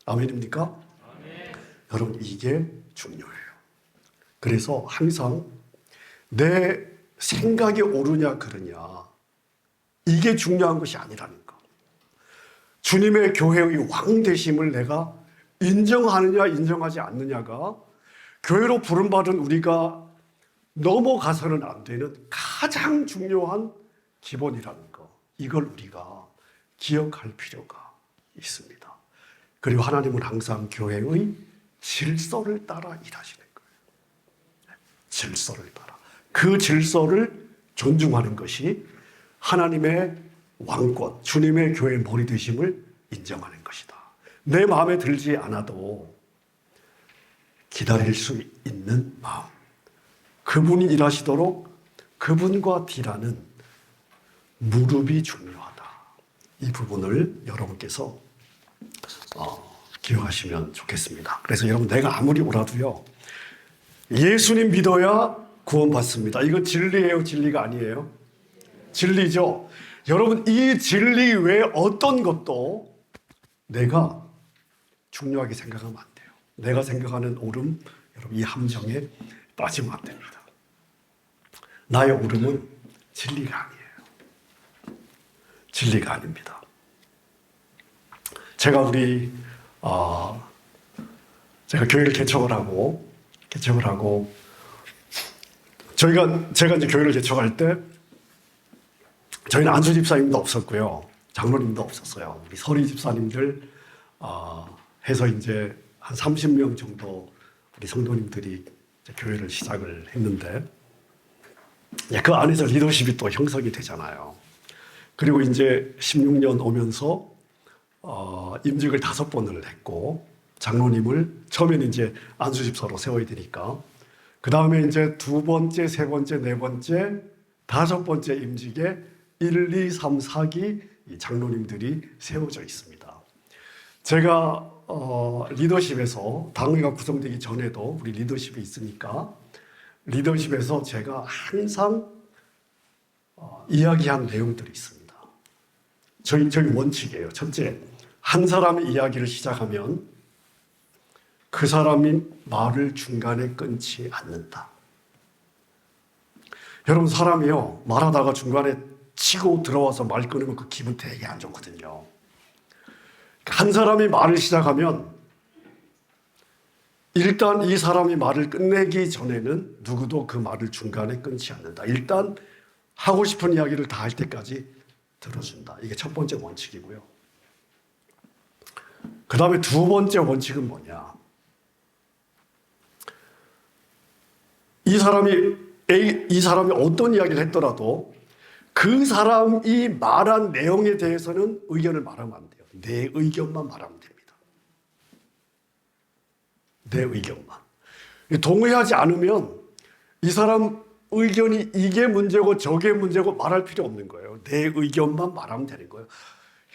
아멘입니까? 아멘. 여러분, 이게 중요해요. 그래서 항상 내 생각이 옳으냐 그르냐, 이게 중요한 것이 아니라는 거. 주님의 교회의 왕 되심을 내가 인정하느냐 인정하지 않느냐가 교회로 부름받은 우리가 넘어가서는 안 되는 가장 중요한 기본이라는 거. 이걸 우리가 기억할 필요가 있습니다. 그리고 하나님은 항상 교회의 질서를 따라 일하시는 거예요. 질서를 따라. 그 질서를 존중하는 것이 하나님의 왕권, 주님의 교회의 머리 되심을 인정하는 것이다. 내 마음에 들지 않아도 기다릴 수 있는 마음, 그분이 일하시도록 그분과 딜하는 무릎이 중요하다. 이 부분을 여러분께서 기억하시면 좋겠습니다. 그래서 여러분, 내가 아무리 오라도요, 예수님 믿어야 구원받습니다. 이건 진리예요, 진리가 아니에요? 진리죠. 여러분, 이 진리 외에 어떤 것도 내가 중요하게 생각하면 안 돼요. 내가 생각하는 옳음, 여러분, 이 함정에 빠지면 안 됩니다. 나의 옳음은 진리가 아니에요. 진리가 아닙니다. 제가 교회를 개척을 하고 제가 이제 교회를 개척할 때 저희는 안수 집사님도 없었고요, 장로님도 없었어요. 우리 서리 집사님들 해서 이제 한 30명 정도 우리 성도님들이 이제 교회를 시작을 했는데, 그 안에서 리더십이 또 형성이 되잖아요. 그리고 이제 16년 오면서 임직을 5번을 했고, 장로님을 처음에는 이제 안수 집사로 세워야 되니까, 그 다음에 이제 2번째, 3번째, 4번째, 5번째 임직에 1, 2, 3, 4기 이 장로님들이 세워져 있습니다. 제가 리더십에서 당회가 구성되기 전에도 우리 리더십이 있으니까, 리더십에서 제가 항상 이야기한 내용들이 있습니다. 저희 원칙이에요. 첫째, 한 사람이 이야기를 시작하면 그 사람이 말을 중간에 끊지 않는다. 여러분, 사람이요, 말하다가 중간에 치고 들어와서 말 끊으면 그 기분 되게 안 좋거든요. 한 사람이 말을 시작하면 일단 이 사람이 말을 끝내기 전에는 누구도 그 말을 중간에 끊지 않는다. 일단 하고 싶은 이야기를 다 할 때까지 들어준다. 이게 첫 번째 원칙이고요. 그 다음에 2번째 원칙은 뭐냐? 이 사람이 어떤 이야기를 했더라도 그 사람이 말한 내용에 대해서는 의견을 말하면 안 돼요. 내 의견만 말하면 됩니다. 내 의견만. 동의하지 않으면 이 사람 의견이 이게 문제고 저게 문제고 말할 필요 없는 거예요. 내 의견만 말하면 되는 거예요.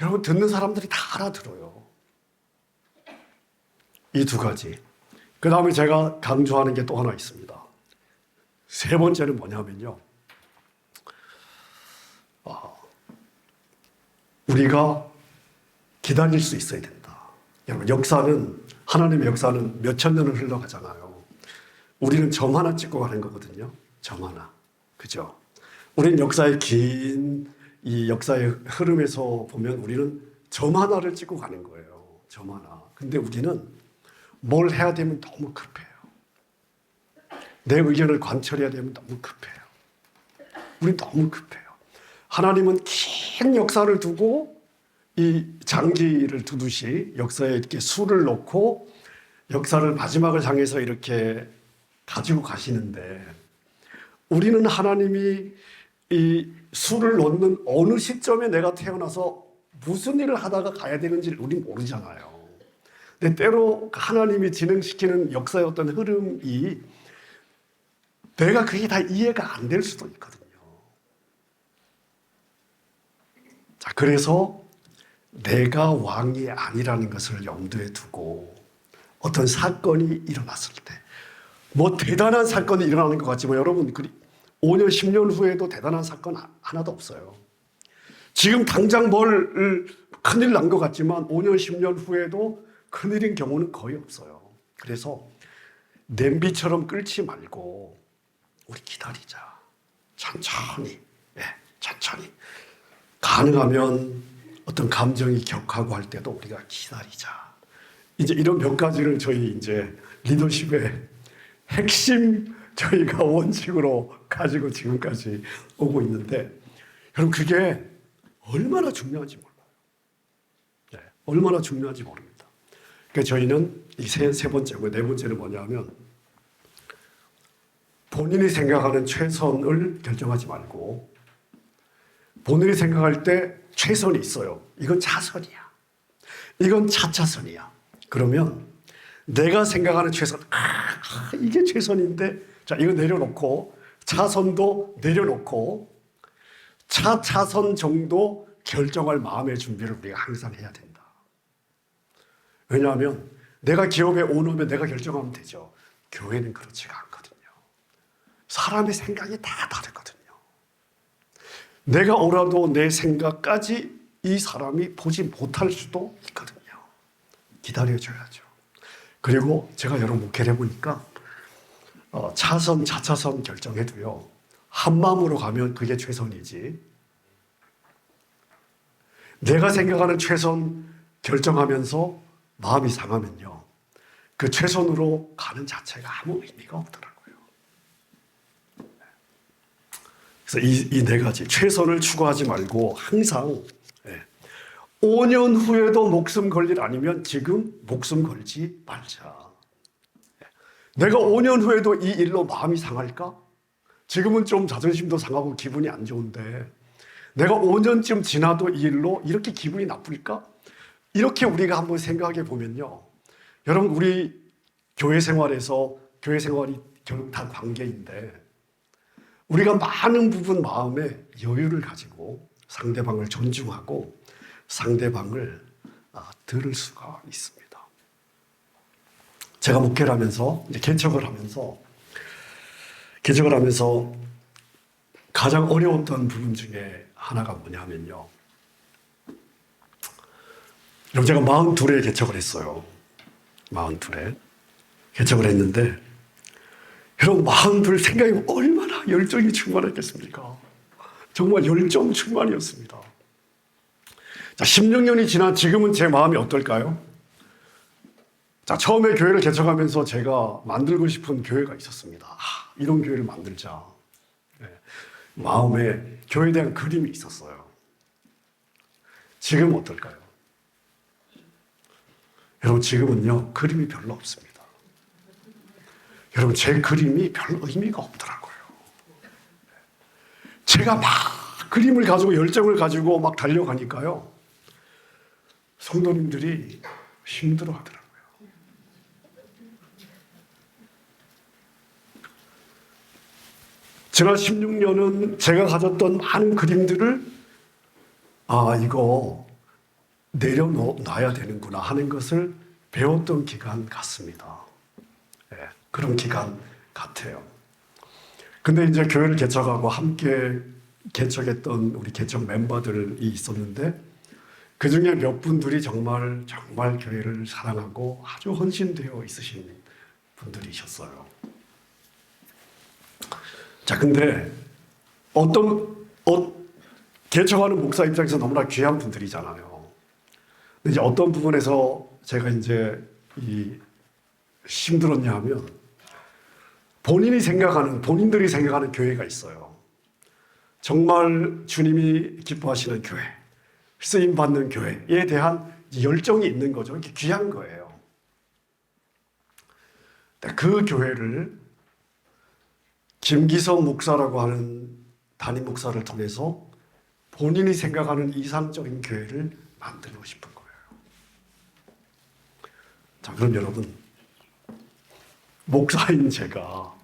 여러분, 듣는 사람들이 다 알아들어요. 이 2가지. 그 다음에 제가 강조하는 게 또 하나 있습니다. 3번째는 뭐냐면요, 우리가 기다릴 수 있어야 된다. 여러분, 하나님의 역사는 몇천 년을 흘러가잖아요. 우리는 점 하나 찍고 가는 거거든요. 점 하나. 그죠? 우리는 역사의 이 역사의 흐름에서 보면 우리는 점 하나를 찍고 가는 거예요. 점 하나. 근데 우리는 뭘 해야 되면 너무 급해요. 내 의견을 관철해야 되면 너무 급해요. 우리 너무 급해요. 하나님은 긴 역사를 두고 이 장기를 두듯이 역사에 이렇게 수를 놓고 역사를 마지막을 향해서 이렇게 가지고 가시는데 우리는 하나님이 이 수를 놓는 어느 시점에 내가 태어나서 무슨 일을 하다가 가야 되는지를 우린 모르잖아요. 근데 때로 하나님이 진행시키는 역사의 어떤 흐름이 내가 그게 다 이해가 안 될 수도 있거든요. 자, 그래서 내가 왕이 아니라는 것을 염두에 두고 어떤 사건이 일어났을 때, 뭐 대단한 사건이 일어나는 것 같지만 여러분 5년, 10년 후에도 대단한 사건 하나도 없어요. 지금 당장 큰일 난 것 같지만 5년, 10년 후에도 큰일인 경우는 거의 없어요. 그래서 냄비처럼 끓지 말고 우리 기다리자. 천천히, 천천히. 가능하면 어떤 감정이 격하고 할 때도 우리가 기다리자. 이제 이런 몇 가지를 저희 이제 리더십의 핵심 저희가 원칙으로 가지고 지금까지 오고 있는데, 여러분 그게 얼마나 중요한지 몰라요. 얼마나 중요한지 모릅니다. 그러니까 저희는 이 세 번째고 네 번째는 뭐냐면 본인이 생각하는 최선을 결정하지 말고 본인이 생각할 때 최선이 있어요. 이건 차선이야. 이건 차차선이야. 그러면 내가 생각하는 최선, 이게 최선인데, 자, 이거 내려놓고, 차선도 내려놓고, 차차선 정도 결정할 마음의 준비를 우리가 항상 해야 된다. 왜냐하면 내가 기업의 오너면 내가 결정하면 되죠. 교회는 그렇지가 않거든요. 사람의 생각이 다 다르거든요. 내가 오라도 내 생각까지 이 사람이 보지 못할 수도 있거든요. 기다려줘야죠. 그리고 제가 여러 목회를 해보니까 차선, 차차선 결정해도요, 한 마음으로 가면 그게 최선이지, 내가 생각하는 최선 결정하면서 마음이 상하면요, 그 최선으로 가는 자체가 아무 의미가 없더라고요. 그래서 이 네 가지, 최선을 추구하지 말고 항상 5년 후에도 목숨 걸 일 아니면 지금 목숨 걸지 말자. 내가 5년 후에도 이 일로 마음이 상할까? 지금은 좀 자존심도 상하고 기분이 안 좋은데 내가 5년쯤 지나도 이 일로 이렇게 기분이 나쁠까? 이렇게 우리가 한번 생각해 보면요, 여러분 우리 교회 생활에서, 교회 생활이 결국 다 관계인데 우리가 많은 부분 마음에 여유를 가지고 상대방을 존중하고 상대방을 들을 수가 있습니다. 제가 목회를 하면서, 이제 개척을 하면서 가장 어려웠던 부분 중에 하나가 뭐냐면요, 여러분 제가 42에 개척을 했어요. 42에 개척을 했는데 여러분 42 생각이 얼마나 열정이 충만했겠습니까? 정말 열정 충만이었습니다. 자, 16년이 지난 지금은 제 마음이 어떨까요? 자, 처음에 교회를 개척하면서 제가 만들고 싶은 교회가 있었습니다. 이런 교회를 만들자. 마음에 교회에 대한 그림이 있었어요. 지금 어떨까요? 여러분 지금은요, 그림이 별로 없습니다. 여러분 제 그림이 별 의미가 없더라고요. 제가 막 그림을 가지고 열정을 가지고 막 달려가니까요, 성도님들이 힘들어 하더라고요. 지난 16년은 제가 가졌던 많은 그림들을 이거 내려놔야 되는구나 하는 것을 배웠던 기간 같습니다. 그런 기간 같아요. 근데 이제 교회를 개척하고 함께 개척했던 우리 개척 멤버들이 있었는데 그 중에 몇 분들이 정말 교회를 사랑하고 아주 헌신되어 있으신 분들이셨어요. 자, 근데 개척하는 목사 입장에서 너무나 귀한 분들이잖아요. 근데 이제 어떤 부분에서 제가 이제 힘들었냐 하면 본인들이 생각하는 교회가 있어요. 정말 주님이 기뻐하시는 교회, 쓰임받는 교회에 대한 열정이 있는 거죠. 이게 귀한 거예요. 그 교회를 김기성 목사라고 하는 담임 목사를 통해서 본인이 생각하는 이상적인 교회를 만들고 싶은 거예요. 자, 그럼 여러분, 목사인 제가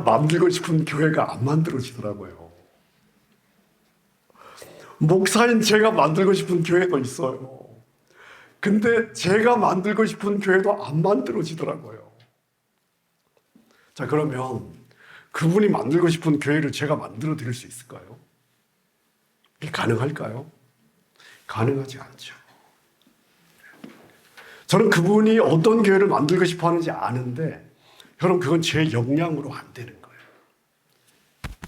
만들고 싶은 교회가 안 만들어지더라고요. 목사인 제가 만들고 싶은 교회도 있어요. 근데 제가 만들고 싶은 교회도 안 만들어지더라고요. 자, 그러면 그분이 만들고 싶은 교회를 제가 만들어 드릴 수 있을까요? 이게 가능할까요? 가능하지 않죠. 저는 그분이 어떤 교회를 만들고 싶어 하는지 아는데, 여러분, 그건 제 역량으로 안 되는 거예요.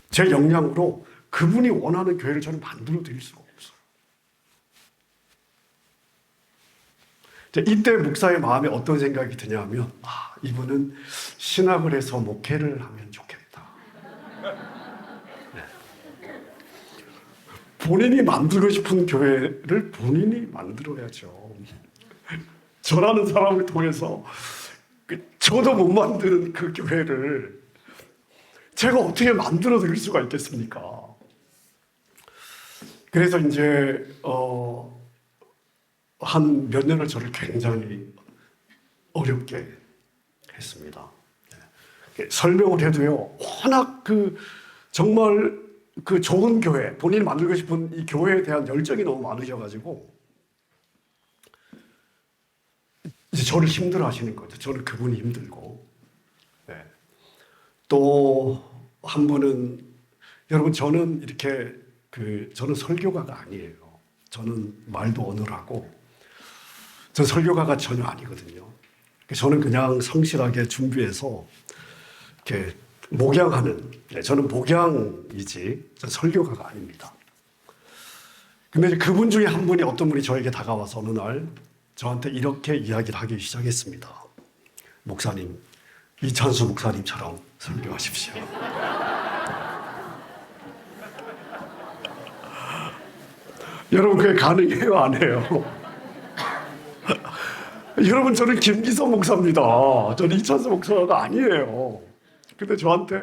제 역량으로 그분이 원하는 교회를 저는 만들어 드릴 수가 없어요. 이때 목사의 마음에 어떤 생각이 드냐면, 이분은 신학을 해서 목회를 하면 좋겠다. 네. 본인이 만들고 싶은 교회를 본인이 만들어야죠. 저라는 사람을 통해서 저도 못 만드는 그 교회를 제가 어떻게 만들어 드릴 수가 있겠습니까? 그래서 이제 한 몇 년을 저를 굉장히 어렵게 했습니다. 설명을 해도요, 워낙 정말 좋은 교회, 본인이 만들고 싶은 이 교회에 대한 열정이 너무 많으셔가지고 이제 저를 힘들어 하시는 거죠. 저는 그분이 힘들고. 네. 또 한 분은, 여러분, 저는 이렇게 저는 설교가가 아니에요. 저는 말도 어눌하고, 저 설교가가 전혀 아니거든요. 저는 그냥 성실하게 준비해서 이렇게 목양하는, 저는 목양이지, 저 설교가가 아닙니다. 근데 이제 그분 중에 한 분이, 어떤 분이 저에게 다가와서 어느 날 저한테 이렇게 이야기를 하기 시작했습니다. 목사님, 이찬수 목사님처럼 설교하십시오. 여러분, 그게 가능해요, 안 해요? 여러분, 저는 김기성 목사입니다. 저는 이찬수 목사가 아니에요. 근데 저한테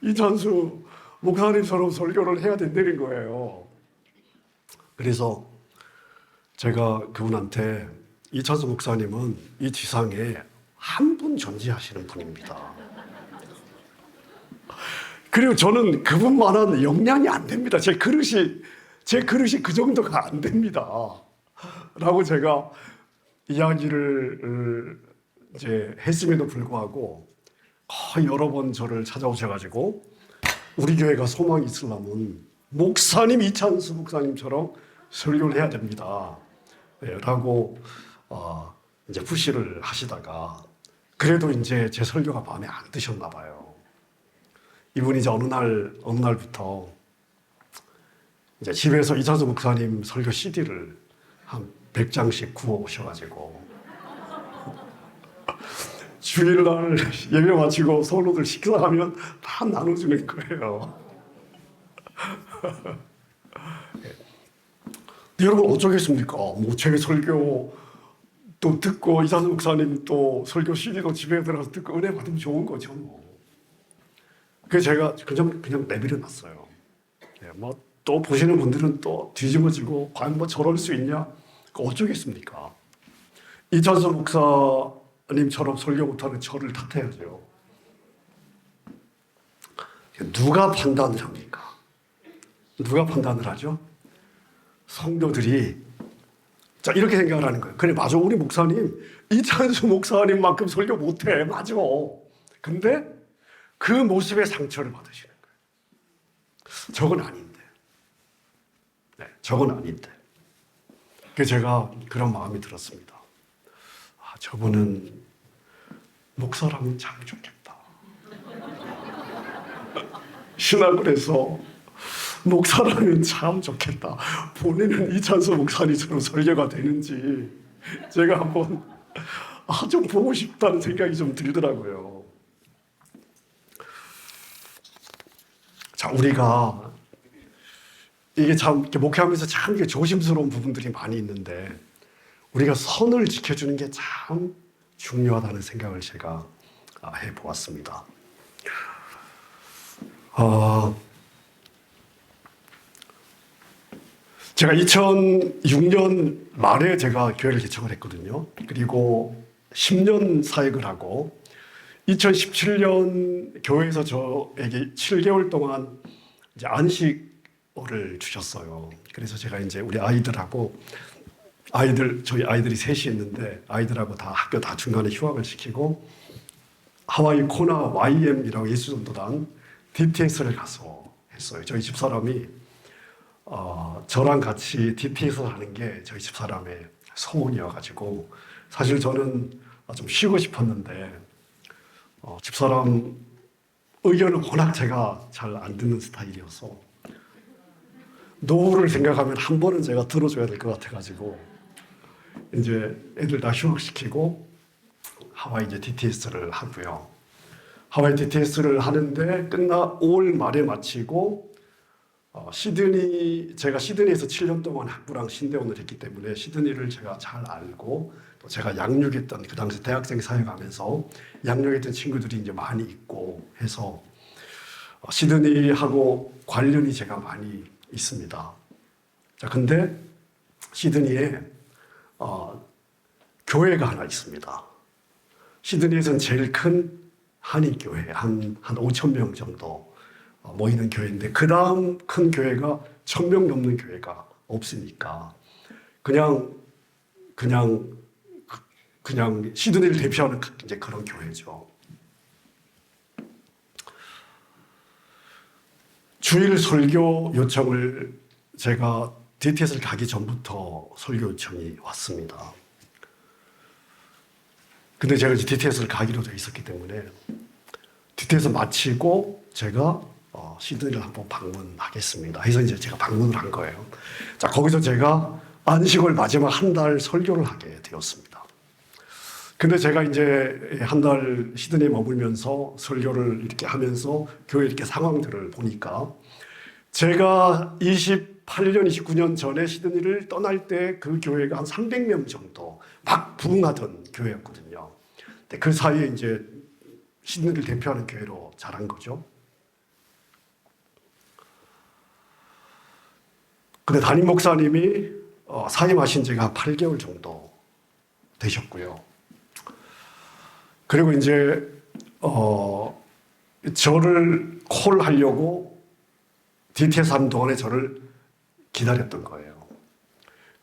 이찬수 목사님처럼 설교를 해야 된다는 거예요. 그래서 제가 그분한테, 이찬수 목사님은 이 지상에 한 분 존재하시는 분입니다. 그리고 저는 그분만한 역량이 안 됩니다. 제 그릇이 그 정도가 안 됩니다. 라고 제가 이야기를 이제 했음에도 불구하고 거의 여러 번 저를 찾아오셔가지고, 우리 교회가 소망이 있으려면 목사님, 이찬수 목사님처럼 설교를 해야 됩니다. 라고 이제 푸시를 하시다가, 그래도 이제 제 설교가 마음에 안 드셨나 봐요. 이분이 이제 어느 날부터 이제 집에서 이찬수 목사님 설교 CD를 한 100장씩 구워 오셔가지고 주일날 예배 마치고 성도들 식사하면 다 나눠주는 거예요. 여러분, 어쩌겠습니까? 뭐 제 설교 또 듣고, 이찬수 목사님 또 설교 CD도 집에 들어가서 듣고 은혜 받으면 좋은 거죠. 그래서 제가 그냥 내버려 놨어요. 뭐 또 보시는 분들은 또 뒤집어지고, 과연 뭐 저럴 수 있냐? 어쩌겠습니까? 이찬수 목사님처럼 설교 못하는 저를 탓해야죠. 누가 판단을 합니까? 누가 판단을 하죠? 성도들이 자, 이렇게 생각을 하는 거예요. 그래, 맞아, 우리 목사님 이찬수 목사님만큼 설교 못해, 맞아. 근데 그 모습에 상처를 받으시는 거예요. 저건 아닌데. 네, 저건 아닌데. 그래서 제가 그런 마음이 들었습니다. 저분은 목사라면 참 좋겠다. 신학을 해서 목사라면 참 좋겠다. 본인은 이찬수 목사님처럼 설교가 되는지 제가 한번 좀 보고 싶다는 생각이 좀 들더라고요. 자, 우리가 이게 참 이렇게 목회하면서 참 이게 조심스러운 부분들이 많이 있는데, 우리가 선을 지켜주는 게 참 중요하다는 생각을 제가 해보았습니다. 어, 제가 2006년 말에 제가 교회를 개척을 했거든요. 그리고 10년 사역을 하고 2017년 교회에서 저에게 7개월 동안 이제 안식을 주셨어요. 그래서 제가 이제 우리 아이들하고 저희 아이들이 셋이 있는데 아이들하고 다 학교 다 중간에 휴학을 시키고 하와이 코나 YM이라고 예수전도단 DTS를 가서 했어요. 저희 집사람이 저랑 같이 DTS를 하는 게 저희 집사람의 소원이어가지고 사실 저는 좀 쉬고 싶었는데 집사람 의견을 워낙 제가 잘 안 듣는 스타일이어서 노후를 생각하면 한 번은 제가 들어줘야 될 것 같아가지고 이제 애들 다 휴학시키고 하와이 이제 DTS를 하고요. 하와이 DTS를 하는데 5월 말에 마치고 제가 시드니에서 7년 동안 학부랑 신대원을 했기 때문에 시드니를 제가 잘 알고 또 제가 양육했던 그 당시 대학생 사역하면서 양육했던 친구들이 이제 많이 있고 해서 시드니하고 관련이 제가 많이 있습니다. 자, 근데 시드니에 교회가 하나 있습니다. 시드니에서는 제일 큰 한인교회, 한 5천 명 정도 모이는 교회인데 그 다음 큰 교회가 1,000명 넘는 교회가 없으니까 그냥 시드니를 대표하는 이제 그런 교회죠. 주일 설교 요청을 제가 DTS를 가기 전부터 설교 요청이 왔습니다. 근데 제가 이제 DTS를 가기로 되어 있었기 때문에 DTS 마치고 제가 시드니를 한번 방문하겠습니다. 해서 이제 제가 방문을 한 거예요. 자, 거기서 제가 안식을 마지막 한 달 설교를 하게 되었습니다. 근데 제가 이제 한 달 시드니에 머물면서 설교를 이렇게 하면서 교회 이렇게 상황들을 보니까 제가 28년, 29년 전에 시드니를 떠날 때 그 교회가 한 300명 정도 막 부흥하던 교회였거든요. 근데 그 사이에 이제 시드니를 대표하는 교회로 자란 거죠. 근데 담임 목사님이 사임하신 지가 한 8개월 정도 되셨고요. 그리고 이제 저를 콜하려고 DTS 하는 동안에 저를 기다렸던 거예요.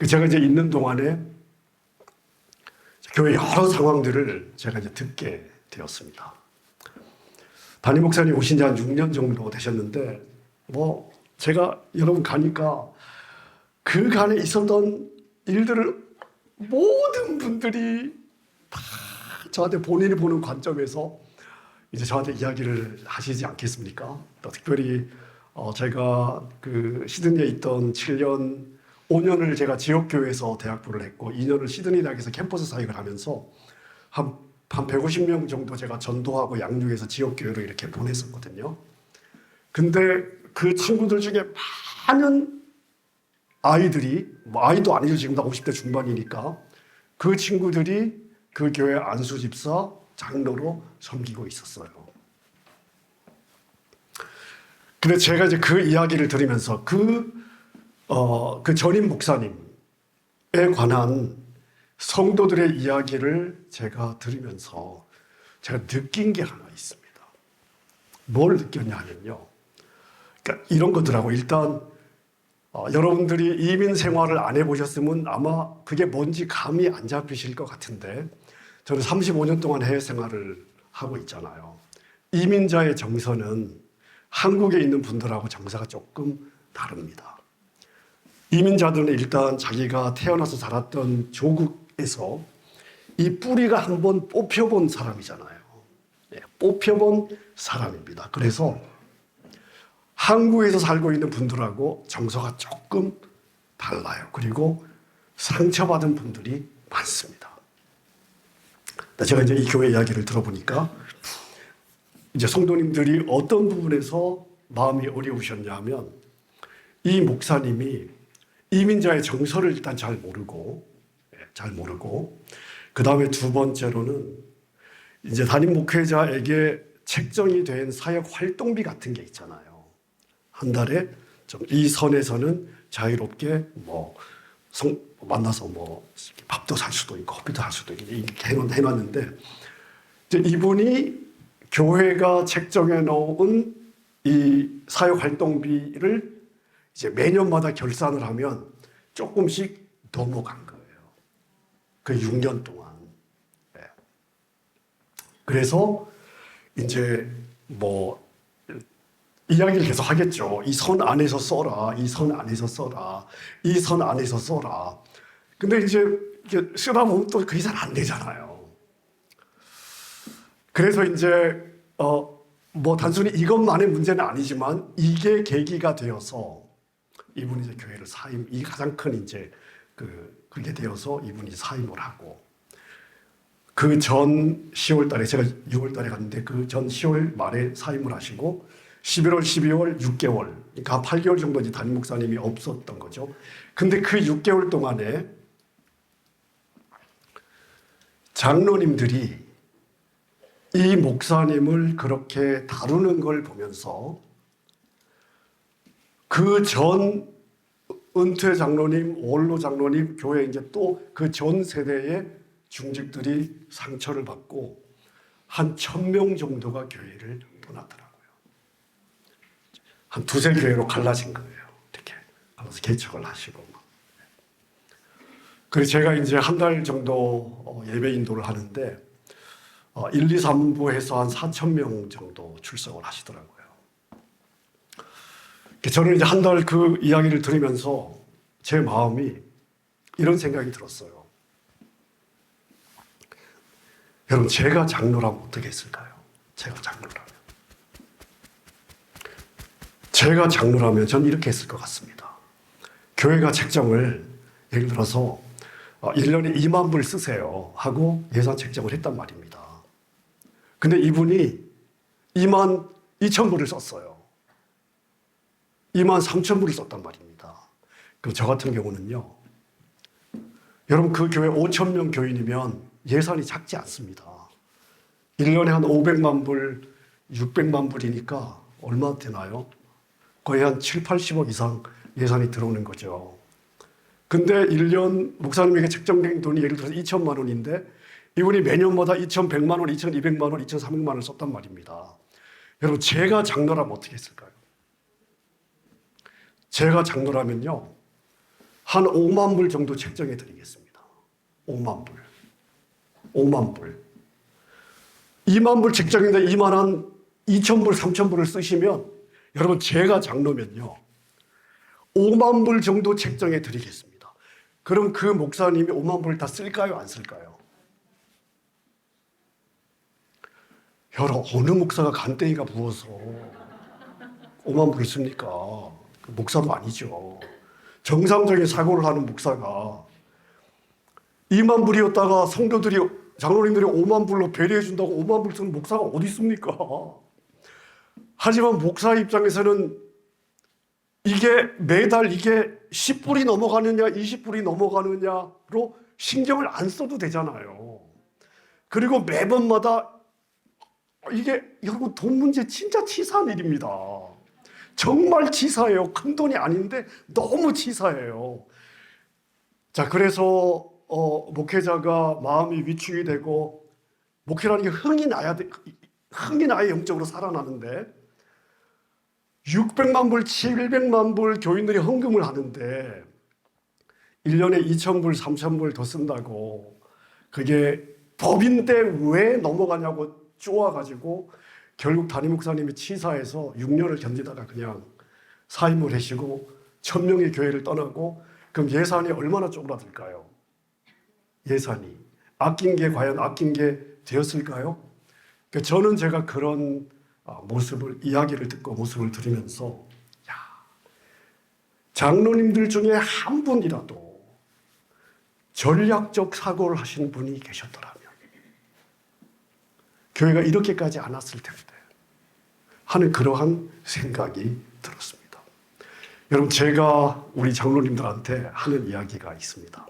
제가 이제 있는 동안에 교회 여러 상황들을 제가 이제 듣게 되었습니다. 담임 목사님 오신 지 한 6년 정도 되셨는데 제가 여러분 가니까 그간에 있었던 일들을 모든 분들이 다 저한테 본인이 보는 관점에서 이제 저한테 이야기를 하시지 않겠습니까? 또 특별히 제가 그 시드니에 있던 5년을 제가 지역교회에서 대학부를 했고 2년을 시드니 대학에서 캠퍼스 사역을 하면서 한 150명 정도 제가 전도하고 양육해서 지역교회로 이렇게 보냈었거든요. 근데 그 친구들 중에 많은 아이들이, 아이도 아니죠. 지금 다 50대 중반이니까 그 친구들이 그 교회 안수집사 장로로 섬기고 있었어요. 근데 제가 이제 그 이야기를 들으면서 그 전임 목사님에 관한 성도들의 이야기를 제가 들으면서 제가 느낀 게 하나 있습니다. 뭘 느꼈냐 하면요. 그러니까 이런 거더라고요. 일단 여러분들이 이민 생활을 안 해보셨으면 아마 그게 뭔지 감이 안 잡히실 것 같은데 저는 35년 동안 해외 생활을 하고 있잖아요. 이민자의 정서는 한국에 있는 분들하고 정서가 조금 다릅니다. 이민자들은 일단 자기가 태어나서 자랐던 조국에서 이 뿌리가 한번 뽑혀본 사람이잖아요. 네, 뽑혀본 사람입니다. 그래서 한국에서 살고 있는 분들하고 정서가 조금 달라요. 그리고 상처받은 분들이 많습니다. 제가 이제 이 교회 이야기를 들어보니까 이제 성도님들이 어떤 부분에서 마음이 어려우셨냐면 이 목사님이 이민자의 정서를 일단 잘 모르고 그 다음에 두 번째로는 이제 담임 목회자에게 책정이 된 사역 활동비 같은 게 있잖아요. 한 달에 좀 이 선에서는 자유롭게 만나서 밥도 살 수도 있고 커피도 할 수도 있고 이렇게 해놨는데, 이제 이분이 교회가 책정해 놓은 이 사역 활동비를 이제 매년마다 결산을 하면 조금씩 넘어간 거예요. 그 6년 동안. 네. 그래서 이제 이야기를 계속 하겠죠. 이 선 안에서 써라. 이 선 안에서 써라. 이 선 안에서 써라. 근데 이제 쓰다 보면 또 그 이상 안 되잖아요. 그래서 이제 단순히 이것만의 문제는 아니지만 이게 계기가 되어서 이분이 이제 교회를 이게 가장 큰 이제 그게 되어서 이분이 사임을 하고, 그 전 10월 달에 제가 6월 달에 갔는데 그 전 10월 말에 사임을 하시고 11월, 12월, 6개월, 그러니까 8개월 정도 이제 담임 목사님이 없었던 거죠. 근데 그 6개월 동안에 장로님들이 이 목사님을 그렇게 다루는 걸 보면서 그 전 은퇴 장로님, 원로 장로님, 교회 이제 또 그 전 세대의 중직들이 상처를 받고 한 1000명 정도가 교회를 떠났더라고요. 한 두세 교회로 갈라진 거예요. 이렇게 하면서 개척을 하시고. 그래서 제가 이제 한 달 정도 예배 인도를 하는데 1, 2, 3부 해서 한 4,000명 정도 출석을 하시더라고요. 저는 이제 한 달 그 이야기를 들으면서 제 마음이 이런 생각이 들었어요. 여러분, 제가 장로라면 어떻게 했을까요? 제가 장로라면 전 이렇게 했을 것 같습니다. 교회가 책정을 예를 들어서 1년에 2만 불 쓰세요 하고 예산 책정을 했단 말입니다. 근데 이분이 2만 2천 불을 썼어요. 2만 3천 불을 썼단 말입니다. 그럼 저 같은 경우는요, 여러분 그 교회 5천 명 교인이면 예산이 작지 않습니다. 1년에 한 500만 불, 600만 불이니까 얼마 되나요? 거의 한 7, 80억 이상 예산이 들어오는 거죠. 근데 1년 목사님에게 책정된 돈이 예를 들어서 2천만 원인데 이분이 매년마다 2,100만 원, 2,200만 원, 2,300만 원을 썼단 말입니다. 여러분, 제가 장로라면 어떻게 했을까요? 제가 장로라면요, 한 5만 불 정도 책정해 드리겠습니다. 5만 불. 2만 불 책정인데 2만 한 2천 불, 3천 불을 쓰시면 여러분, 제가 장로면요 5만 불 정도 책정해 드리겠습니다. 그럼 그 목사님이 5만 불 다 쓸까요? 안 쓸까요? 여러분, 어느 목사가 간땡이가 부어서 5만 불을 씁니까? 그 목사도 아니죠. 정상적인 사고를 하는 목사가 2만 불이었다가 성도들이, 장로님들이 5만 불로 배려해 준다고 5만 불 쓰는 목사가 어디 있습니까? 하지만 목사 입장에서는 이게 매달 이게 10불이 넘어가느냐 20불이 넘어가느냐로 신경을 안 써도 되잖아요. 그리고 매번마다 이게 여러분 돈 문제 진짜 치사한 일입니다. 정말 치사해요. 큰 돈이 아닌데 너무 치사해요. 자, 그래서 목회자가 마음이 위축이 되고, 목회라는 게 흥이 나야 영적으로 살아나는데 600만 불, 700만 불 교인들이 헌금을 하는데 1년에 2,000불, 3,000불 더 쓴다고 그게 법인데 왜 넘어가냐고 쪼아가지고 결국 담임 목사님이 치사해서 6년을 견디다가 그냥 사임을 하시고 1,000명의 교회를 떠나고, 그럼 예산이 얼마나 쪼그라들까요? 예산이 아낀 게 과연 아낀 게 되었을까요? 그러니까 저는 제가 그런 이야기를 듣고 모습을 들으면서, 장로님들 중에 한 분이라도 전략적 사고를 하신 분이 계셨더라면 교회가 이렇게까지 안 왔을 텐데 하는 그러한 생각이 들었습니다. 여러분, 제가 우리 장로님들한테 하는 이야기가 있습니다.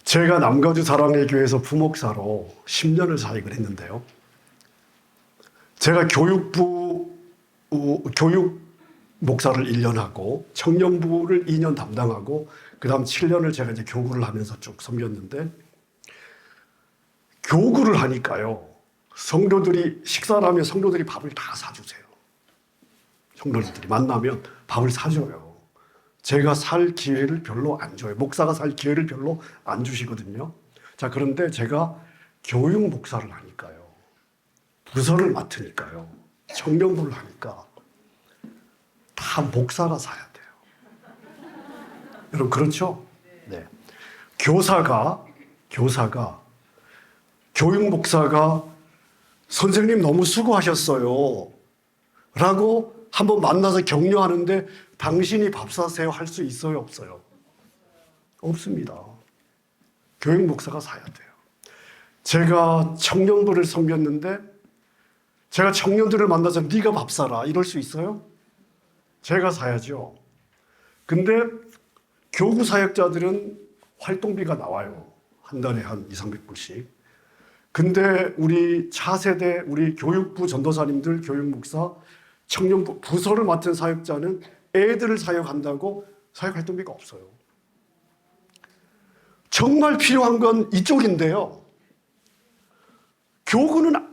제가 남가주 사랑의 교회에서 부목사로 10년을 사역을 했는데요. 제가 교육 목사를 1년 하고 청년부를 2년 담당하고 그다음 7년을 제가 이제 교구를 하면서 쭉 섬겼는데, 교구를 하니까요, 성도들이 식사를 하면 성도들이 밥을 다 사주세요. 성도들이 만나면 밥을 사줘요. 제가 살 기회를 별로 안 줘요. 목사가 살 기회를 별로 안 주시거든요. 자, 그런데 제가 교육 목사를 하니까요, 부서를 맡으니까요, 청년부를 하니까 다 목사가 사야 돼요. 여러분, 그렇죠? 네. 교육 목사가 선생님 너무 수고하셨어요 라고 한번 만나서 격려하는데 당신이 밥 사세요 할 수 있어요, 없어요? 없습니다. 교육 목사가 사야 돼요. 제가 청년부를 섬겼는데 제가 청년들을 만나서 네가 밥 사라 이럴 수 있어요? 제가 사야죠. 근데 교구 사역자들은 활동비가 나와요. 한 달에 한 200~300불씩. 근데 우리 차세대, 우리 교육부 전도사님들, 교육목사, 청년부, 부서를 맡은 사역자는 애들을 사역한다고 사역 활동비가 없어요. 정말 필요한 건 이쪽인데요. 교구는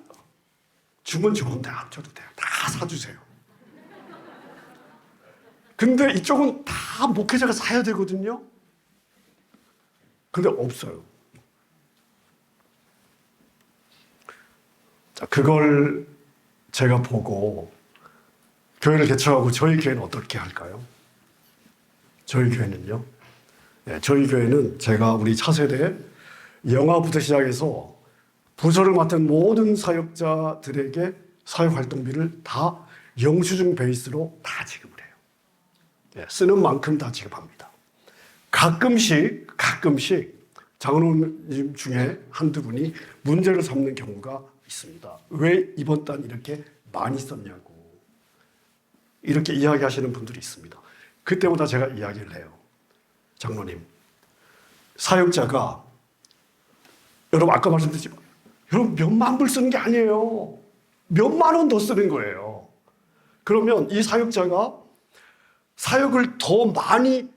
주면 좋은데 안 줘도 돼요. 다 사주세요. 근데 이쪽은 다 목회자가 사야 되거든요. 근데 없어요. 자, 그걸 제가 보고 교회를 개척하고 저희 교회는 어떻게 할까요? 저희 교회는요. 네, 저희 교회는 제가 우리 차세대 영화부터 시작해서 부서를 맡은 모든 사역자들에게 사역활동비를 다 영수증 베이스로 다 지급을 해요. 네, 쓰는 만큼 다 지급합니다. 가끔씩 장로님 중에 한두 분이 문제를 삼는 경우가 있습니다. 왜 이번 달 이렇게 많이 썼냐고 이렇게 이야기하시는 분들이 있습니다. 그때마다 제가 이야기를 해요. 장로님, 사역자가 여러분 아까 말씀드렸지만 여러분 몇만 불 쓰는 게 아니에요. 몇만 원 더 쓰는 거예요. 그러면 이 사역자가 사역을 더 많이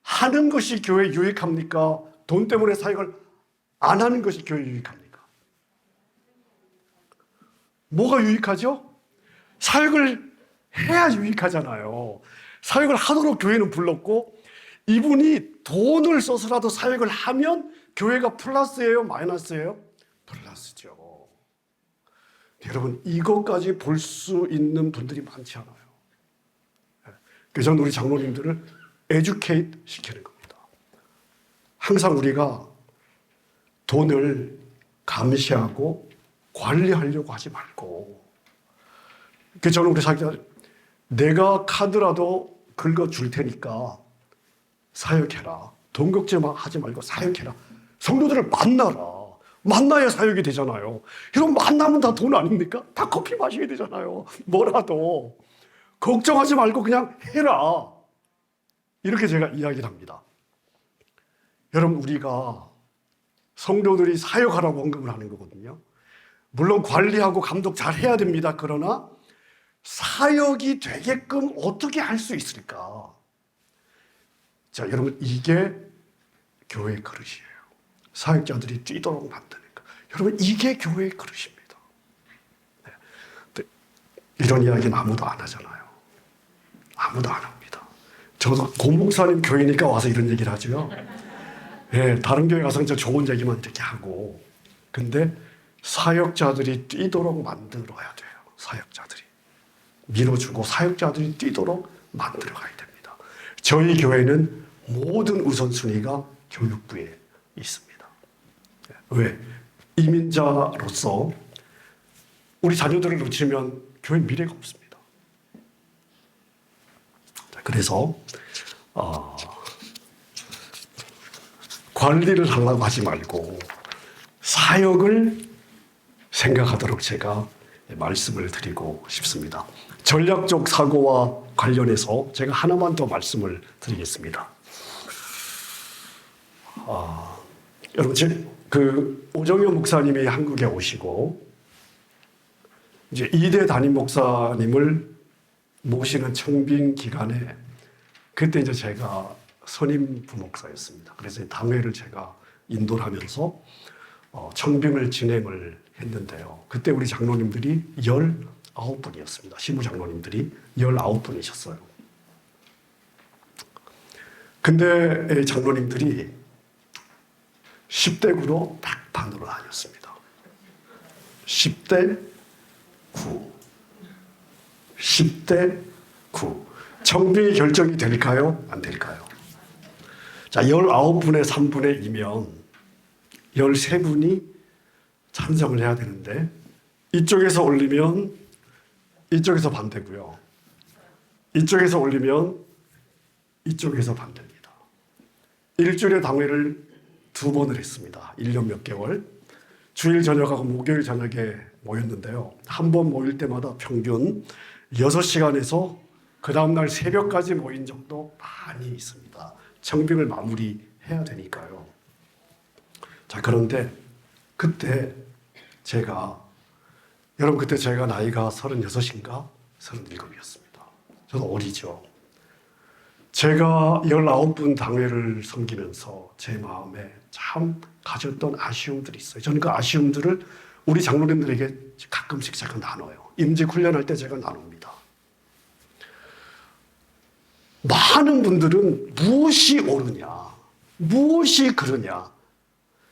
하는 것이 교회에 유익합니까? 돈 때문에 사역을 안 하는 것이 교회에 유익합니까? 뭐가 유익하죠? 사역을 해야 유익하잖아요. 사역을 하도록 교회는 불렀고, 이분이 돈을 써서라도 사역을 하면 교회가 플러스예요, 마이너스예요? 플러스죠. 여러분, 이것까지 볼 수 있는 분들이 많지 않아요. 그래서 저는 우리 장로님들을 에듀케이트 시키는 겁니다. 항상 우리가 돈을 감시하고 관리하려고 하지 말고, 그래서 저는 우리 사역자 내가 카드라도 긁어줄 테니까 사역해라. 돈 걱정하지 말고 사역해라. 성도들을 만나야 사역이 되잖아요. 이런 만나면 다 돈 아닙니까? 다 커피 마시게 되잖아요. 뭐라도 걱정하지 말고 그냥 해라. 이렇게 제가 이야기를 합니다. 여러분, 우리가 성도들이 사역하라고 언급을 하는 거거든요. 물론 관리하고 감독 잘 해야 됩니다. 그러나 사역이 되게끔 어떻게 할 수 있을까? 자, 여러분, 이게 교회의 그릇이에요. 사역자들이 뛰도록 만드는 거. 여러분, 이게 교회의 그릇입니다. 네. 이런 이야기는 아무도 안 하잖아요. 아무도 안 합니다. 저도 고목사님 교회니까 와서 이런 얘기를 하죠. 네, 다른 교회 가서 진짜 좋은 얘기만 이렇게 하고. 근데 사역자들이 뛰도록 만들어야 돼요. 사역자들이. 밀어주고 사역자들이 뛰도록 만들어 가야 됩니다. 저희 교회는 모든 우선순위가 교육부에 있습니다. 왜? 이민자로서 우리 자녀들을 놓치면 교회 미래가 없습니다. 그래서 관리를 하려고 하지 말고 사역을 생각하도록 제가 말씀을 드리고 싶습니다. 전략적 사고와 관련해서 제가 하나만 더 말씀을 드리겠습니다. 여러분, 오정현 목사님이 한국에 오시고 이제 2대 담임 목사님을 모시는 청빙 기간에 그때 이제 제가 선임 부목사였습니다. 그래서 당회를 제가 인도를 하면서 청빙을 진행을 했는데요. 그때 우리 장로님들이 19분이었습니다. 시무 장로님들이 19분이셨어요. 근데 장로님들이 10대 9로 딱 반으로 나뉘었습니다. 10대 9. 10대 9. 청빙이 결정이 될까요? 안 될까요? 자, 19분의 3분의 2면 13분이 찬성을 해야 되는데 이쪽에서 올리면 이쪽에서 반대고요. 이쪽에서 올리면 이쪽에서 반대입니다. 일주일에 당회를 2번을 했습니다. 1년 몇 개월. 주일 저녁하고 목요일 저녁에 모였는데요. 한 번 모일 때마다 평균 6시간에서 그 다음날 새벽까지 모인 적도 많이 있습니다. 청빙을 마무리해야 되니까요. 자, 그런데 그때 여러분 그때 제가 나이가 36인가 37이었습니다. 저도 어리죠. 제가 19분 당회를 섬기면서 제 마음에 참 가졌던 아쉬움들이 있어요. 저는 그 아쉬움들을 우리 장로님들에게 가끔씩 제가 나눠요. 임직 훈련할 때 제가 나눕니다. 많은 분들은 무엇이 옳으냐, 무엇이 그러냐.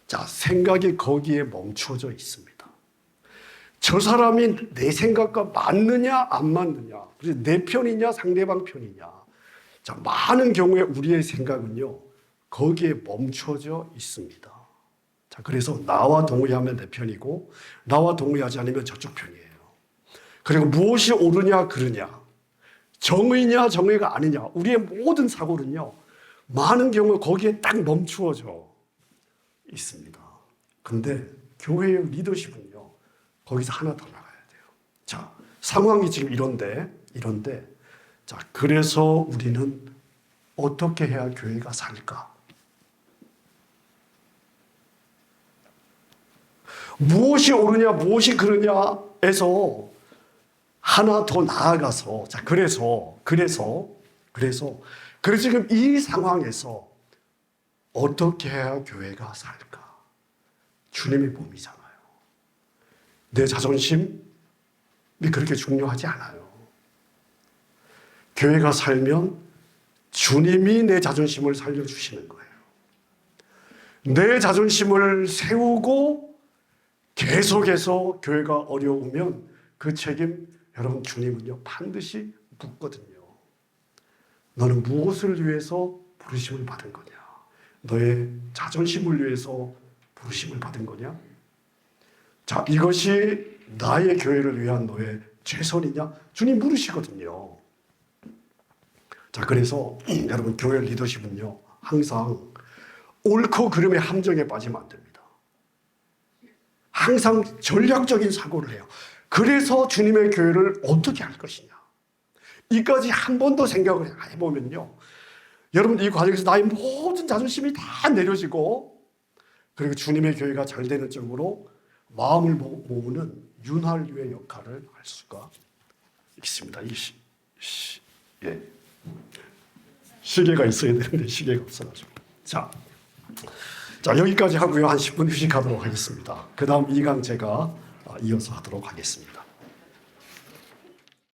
자, 생각이 거기에 멈춰져 있습니다. 저 사람이 내 생각과 맞느냐, 안 맞느냐. 내 편이냐, 상대방 편이냐. 자, 많은 경우에 우리의 생각은요, 거기에 멈춰져 있습니다. 자, 그래서 나와 동의하면 내 편이고, 나와 동의하지 않으면 저쪽 편이에요. 그리고 무엇이 옳으냐, 그르냐. 정의냐, 정의가 아니냐. 우리의 모든 사고는요, 많은 경우 거기에 딱 멈추어져 있습니다. 근데 교회의 리더십은요, 거기서 하나 더 나가야 돼요. 자, 상황이 지금 이런데, 자, 그래서 우리는 어떻게 해야 교회가 살까? 무엇이 옳으냐, 무엇이 그러냐에서 하나 더 나아가서, 자, 그래서 지금 이 상황에서 어떻게 해야 교회가 살까? 주님의 몸이잖아요. 내 자존심이 그렇게 중요하지 않아요. 교회가 살면 주님이 내 자존심을 살려주시는 거예요. 내 자존심을 세우고 계속해서 교회가 어려우면 그 책임 여러분 주님은요 반드시 묻거든요. 너는 무엇을 위해서 부르심을 받은 거냐? 너의 자존심을 위해서 부르심을 받은 거냐? 자, 이것이 나의 교회를 위한 너의 최선이냐? 주님 물으시거든요. 자, 그래서 여러분 교회 리더십은요 항상 옳고 그름의 함정에 빠지면 안 됩니다. 항상 전략적인 사고를 해요. 그래서 주님의 교회를 어떻게 할 것이냐. 이까지 한 번 더 생각을 해보면요. 여러분 이 과정에서 나의 모든 자존심이 다 내려지고 그리고 주님의 교회가 잘 되는 쪽으로 마음을 모으는 윤활유의 역할을 할 수가 있습니다. 시계가 있어야 되는데 시계가 없어가지고. 자, 여기까지 하고요. 한 10분 휴식하도록 하겠습니다. 그 다음 2강 제가 이어서 하도록 하겠습니다.